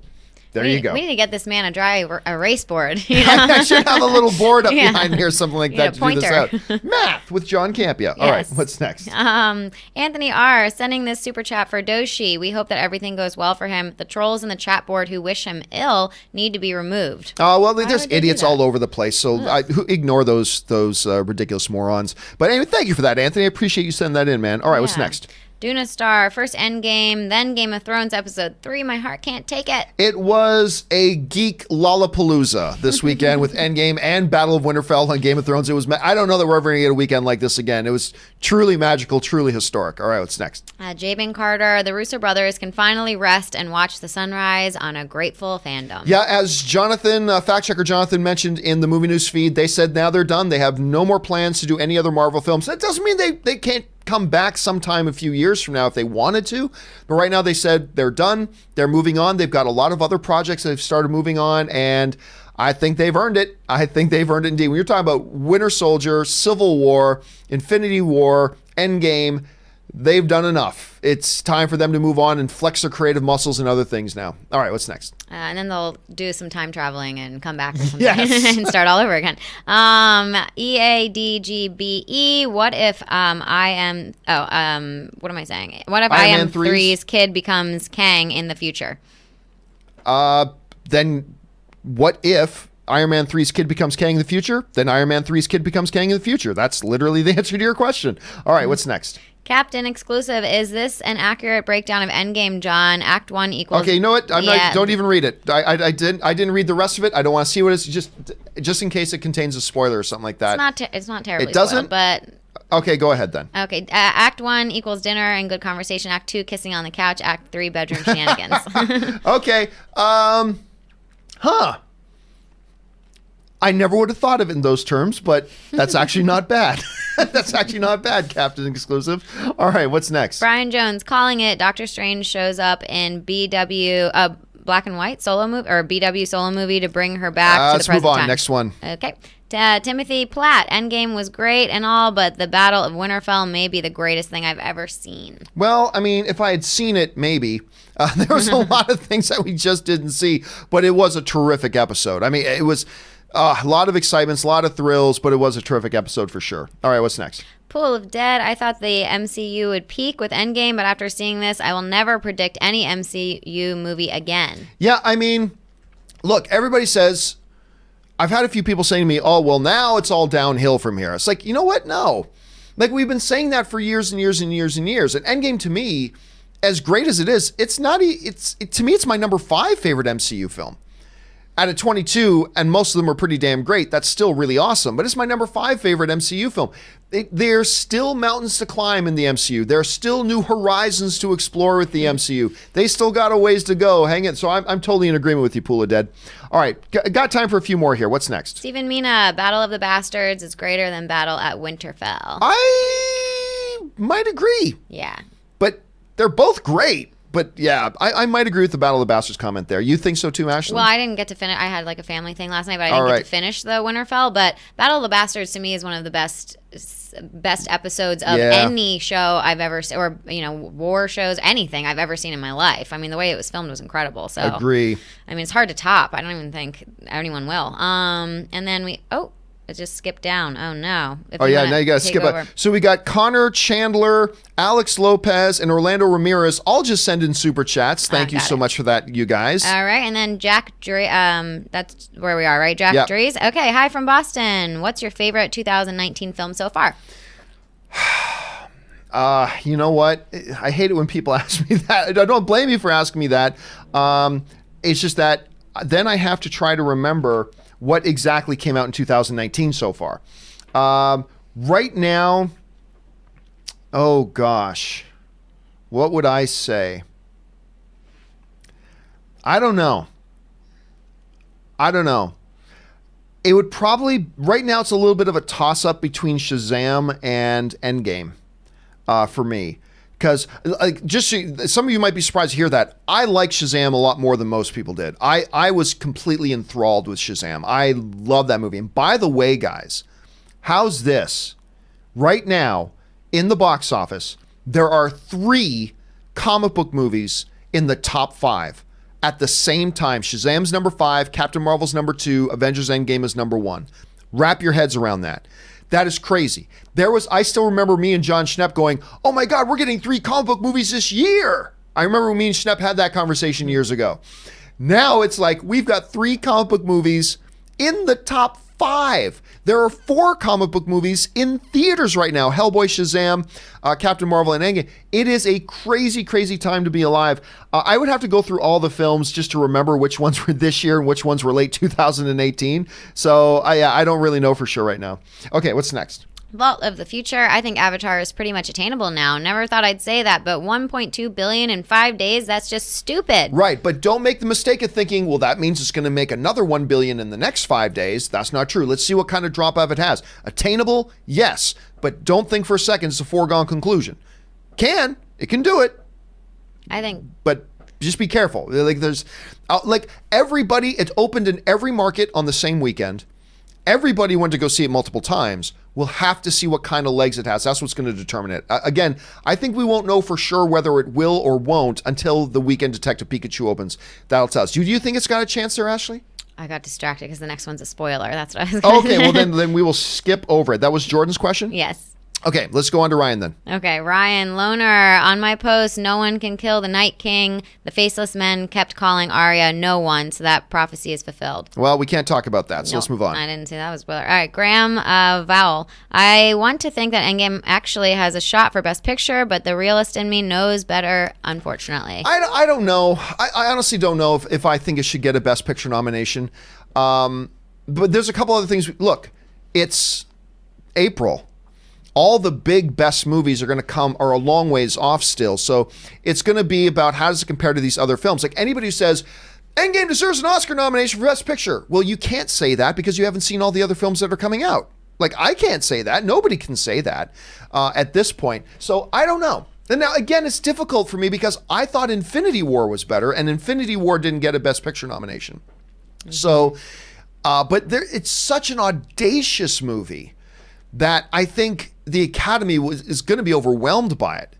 there you go. We need to get this man a erase board. I should have a little board up behind here, something like that, to do this out. Math with John Campea. All right, what's next? Anthony R. sending this super chat for Doshi. We hope that everything goes well for him. The trolls in the chat board who wish him ill need to be removed. Well, there's idiots all over the place, so ignore those ridiculous morons. But anyway, thank you for that, Anthony. I appreciate you sending that in, man. All right, what's next? Duna Star, first Endgame, then Game of Thrones episode 3. My heart can't take it. It was a geek lollapalooza this weekend with Endgame and Battle of Winterfell on Game of Thrones. I don't know that we're ever going to get a weekend like this again. It was truly magical, truly historic. All right, what's next? Jabin Carter, the Russo brothers can finally rest and watch the sunrise on a grateful fandom. Yeah, as Jonathan, fact checker Jonathan mentioned in the movie news feed, they said now they're done. They have no more plans to do any other Marvel films. That doesn't mean they can't come back sometime a few years from now if they wanted to, but right now they said they're done, they're moving on. They've got a lot of other projects they've started moving on, and I think they've earned it. I think they've earned it indeed. When you're talking about Winter Soldier, Civil War, Infinity War, Endgame, they've done enough. It's time for them to move on and flex their creative muscles and other things now. All right, what's next? And then they'll do some time traveling and come back or something and start all over again. EADGBE, what if what am I saying? What if I Am 3's kid becomes Kang in the future? Then what if Iron Man 3's kid becomes Kang in the future? Then Iron Man 3's kid becomes Kang in the future. That's literally the answer to your question. All right, what's next? Captain exclusive. Is this an accurate breakdown of Endgame, John? Act 1 equals... Okay, you know what? Don't even read it. I didn't read the rest of it. I don't want to see what it's just in case it contains a spoiler or something like that. It's not terribly It doesn't? spoiled, but... Okay, go ahead then. Okay, Act 1 equals dinner and good conversation. Act 2, kissing on the couch. Act 3, bedroom shenanigans. Okay. I never would have thought of it in those terms, but that's actually not bad. That's actually not bad, Captain Exclusive. All right, what's next? Brian Jones calling it. Doctor Strange shows up in black and white solo movie or BW solo movie to bring her back to the Let's present move on. time. Next one. Okay. Timothy Platt, Endgame was great and all, but the Battle of Winterfell may be the greatest thing I've ever seen. Well, I mean, if I had seen it, maybe. There was a lot of things that we just didn't see, but it was a terrific episode. I mean, it was a lot of excitements, a lot of thrills, but it was a terrific episode for sure. All right, what's next? Pool of Dead, I thought the MCU would peak with Endgame, but after seeing this, I will never predict any MCU movie again. Yeah, I mean, look, everybody says... I've had a few people saying to me, oh, well, now it's all downhill from here. It's like, you know what? No. Like, we've been saying that for years and years and years and years. And Endgame, to me, as great as it is, to me, it's my number 5 favorite MCU film. Out of 22, and most of them are pretty damn great, that's still really awesome. But it's my number 5 favorite MCU film. There's still mountains to climb in the MCU. There are still new horizons to explore with the MCU. They still got a ways to go. Hang it. So I'm totally in agreement with you, Pool of Dead. All right, got time for a few more here. What's next? Stephen Mina, Battle of the Bastards is greater than Battle at Winterfell. I might agree. Yeah. But they're both great. But yeah, I might agree with the Battle of the Bastards comment there. You think so too, Ashley? Well, I didn't get to finish. I had like a family thing last night, but I didn't get to finish the Winterfell. But Battle of the Bastards to me is one of the best episodes of any show I've ever seen, or war shows, anything I've ever seen in my life. I mean, the way it was filmed was incredible. So agree. I mean, it's hard to top. I don't even think anyone will. And then it just skipped down. Oh, no. Now you got to skip it. So we got Connor Chandler, Alex Lopez, and Orlando Ramirez all just send in super chats. Thank you so much for that, you guys. All right. And then Jack that's where we are, right? Jack Dries. Okay. Hi from Boston. What's your favorite 2019 film so far? You know what? I hate it when people ask me that. I don't blame you for asking me that. It's just that then I have to try to remember what exactly came out in 2019 so far. Right now, oh gosh, what would I say? I don't know. It would probably, right now it's a little bit of a toss-up between Shazam and Endgame for me. Because some of you might be surprised to hear that. I like Shazam a lot more than most people did. I was completely enthralled with Shazam. I love that movie. And by the way, guys, how's this? Right now, in the box office, there are 3 comic book movies in the top 5 at the same time. Shazam's number 5, Captain Marvel's number 2, Avengers Endgame is number 1. Wrap your heads around that. That is crazy. I still remember me and John Schnepp going, oh my God, we're getting 3 comic book movies this year. I remember when me and Schnepp had that conversation years ago. Now it's like we've got 3 comic book movies in the top 5. There are 4 comic book movies in theaters right now. Hellboy, Shazam, Captain Marvel, and Endgame. It is a crazy, crazy time to be alive. I would have to go through all the films just to remember which ones were this year and which ones were late 2018. So I don't really know for sure right now. Okay, what's next? Vault of the Future. I think Avatar is pretty much attainable now. Never thought I'd say that, but 1.2 billion in 5 days, that's just stupid. Right, but don't make the mistake of thinking, well, that means it's going to make another 1 billion in the next 5 days. That's not true. Let's see what kind of drop-off it has. Attainable? Yes, but don't think for a second it's a foregone conclusion. It can do it. I think. But just be careful. Everybody, it opened in every market on the same weekend. Everybody went to go see it multiple times. We'll have to see what kind of legs it has. That's what's going to determine it. Again, I think we won't know for sure whether it will or won't until the weekend Detective Pikachu opens. That'll tell us. Do you think it's got a chance there, Ashley? I got distracted because the next one's a spoiler. That's what I was going to Okay, well then we will skip over it. That was Jordan's question? Yes. Okay, let's go on to Ryan then. Okay, Ryan Loner. On my post, no one can kill the Night King. The faceless men kept calling Arya no one, so that prophecy is fulfilled. Well, we can't talk about that, so let's move on. I didn't see that was spoiler. All right, Graham Vowell. I want to think that Endgame actually has a shot for Best Picture, but the realist in me knows better, unfortunately. I don't know. I honestly don't know if I think it should get a Best Picture nomination. But there's a couple other things. Look, it's April. All the big best movies are a long ways off still. So it's going to be about how does it compare to these other films. Like anybody who says, Endgame deserves an Oscar nomination for Best Picture. Well, you can't say that because you haven't seen all the other films that are coming out. Like I can't say that. Nobody can say that at this point. So I don't know. And now, again, it's difficult for me because I thought Infinity War was better, and Infinity War didn't get a Best Picture nomination. So, but it's such an audacious movie that I think the Academy is going to be overwhelmed by it.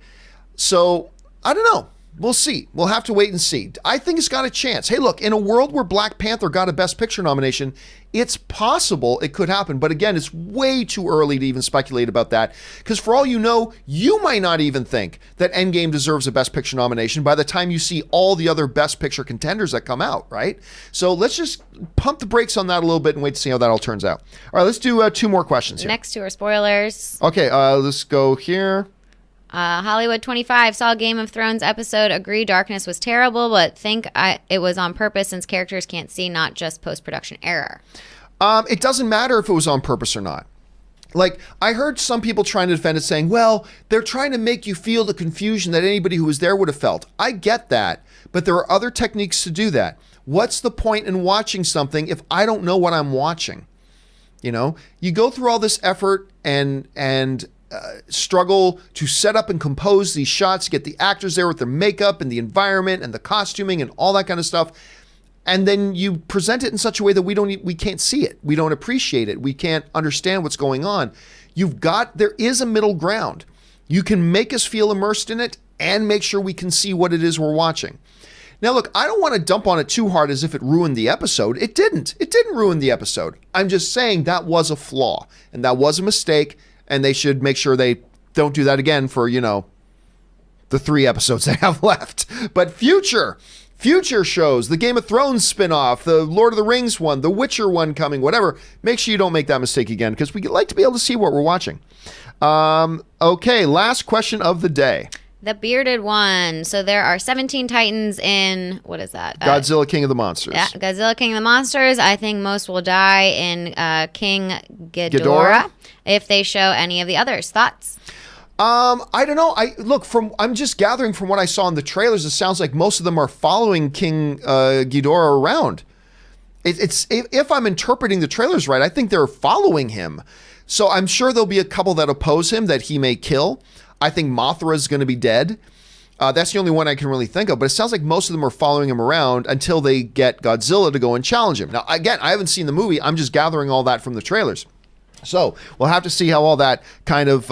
So, I don't know. We'll see. We'll have to wait and see. I think it's got a chance. Hey, look, in a world where Black Panther got a Best Picture nomination, it's possible it could happen. But again, it's way too early to even speculate about that. Because for all you know, you might not even think that Endgame deserves a Best Picture nomination by the time you see all the other Best Picture contenders that come out, right? So let's just pump the brakes on that a little bit and wait to see how that all turns out. All right, let's do 2 more questions here. Next 2 are spoilers. Okay, let's go here. Hollywood 25 saw Game of Thrones episode. Agree darkness was terrible, but think it was on purpose since characters can't see, not just post-production error. It doesn't matter if it was on purpose or not. Like, I heard some people trying to defend it saying, well, they're trying to make you feel the confusion that anybody who was there would have felt. I get that, but there are other techniques to do that. What's the point in watching something if I don't know what I'm watching? You know, you go through all this effort and struggle to set up and compose these shots, get the actors there with their makeup and the environment and the costuming and all that kind of stuff. And then you present it in such a way that we can't see it. We don't appreciate it. We can't understand what's going on. There is a middle ground. You can make us feel immersed in it and make sure we can see what it is we're watching. Now, look, I don't want to dump on it too hard as if it ruined the episode. It didn't. It didn't ruin the episode. I'm just saying that was a flaw and that was a mistake. And they should make sure they don't do that again for, the 3 episodes they have left. But future shows, the Game of Thrones spinoff, the Lord of the Rings one, the Witcher one coming, whatever, make sure you don't make that mistake again because we like to be able to see what we're watching. Okay, last question of the day. The bearded one. So there are 17 Titans in, what is that? Godzilla King of the Monsters. Yeah, Godzilla King of the Monsters. I think most will die in King Ghidorah if they show any of the others. Thoughts? I don't know. I'm just gathering from what I saw in the trailers, it sounds like most of them are following King Ghidorah around. If I'm interpreting the trailers right, I think they're following him. So I'm sure there'll be a couple that oppose him that he may kill. I think Mothra is going to be dead. That's the only one I can really think of. But it sounds like most of them are following him around until they get Godzilla to go and challenge him. Now, again, I haven't seen the movie. I'm just gathering all that from the trailers. So we'll have to see how all that kind of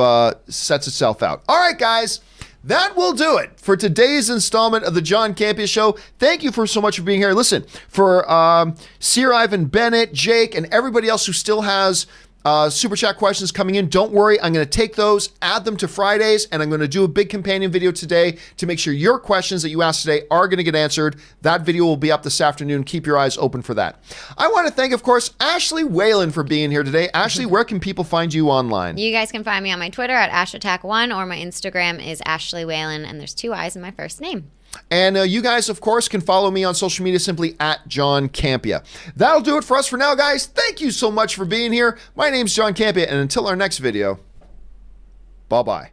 sets itself out. All right, guys. That will do it for today's installment of the John Campea Show. Thank you so much for being here. Listen, for Sir Ivan Bennett, Jake, and everybody else who still has Super Chat questions coming in. Don't worry, I'm going to take those, add them to Fridays, and I'm going to do a big companion video today to make sure your questions that you asked today are going to get answered. That video will be up this afternoon. Keep your eyes open for that. I want to thank, of course, Ashley Whalen for being here today. Ashley, where can people find you online? You guys can find me on my Twitter at AshAttack1 or my Instagram is Ashley Whalen, and there's 2 I's in my first name. And you guys, of course, can follow me on social media simply at John Campea. That'll do it for us for now, guys. Thank you so much for being here. My name's John Campea, and until our next video, bye-bye.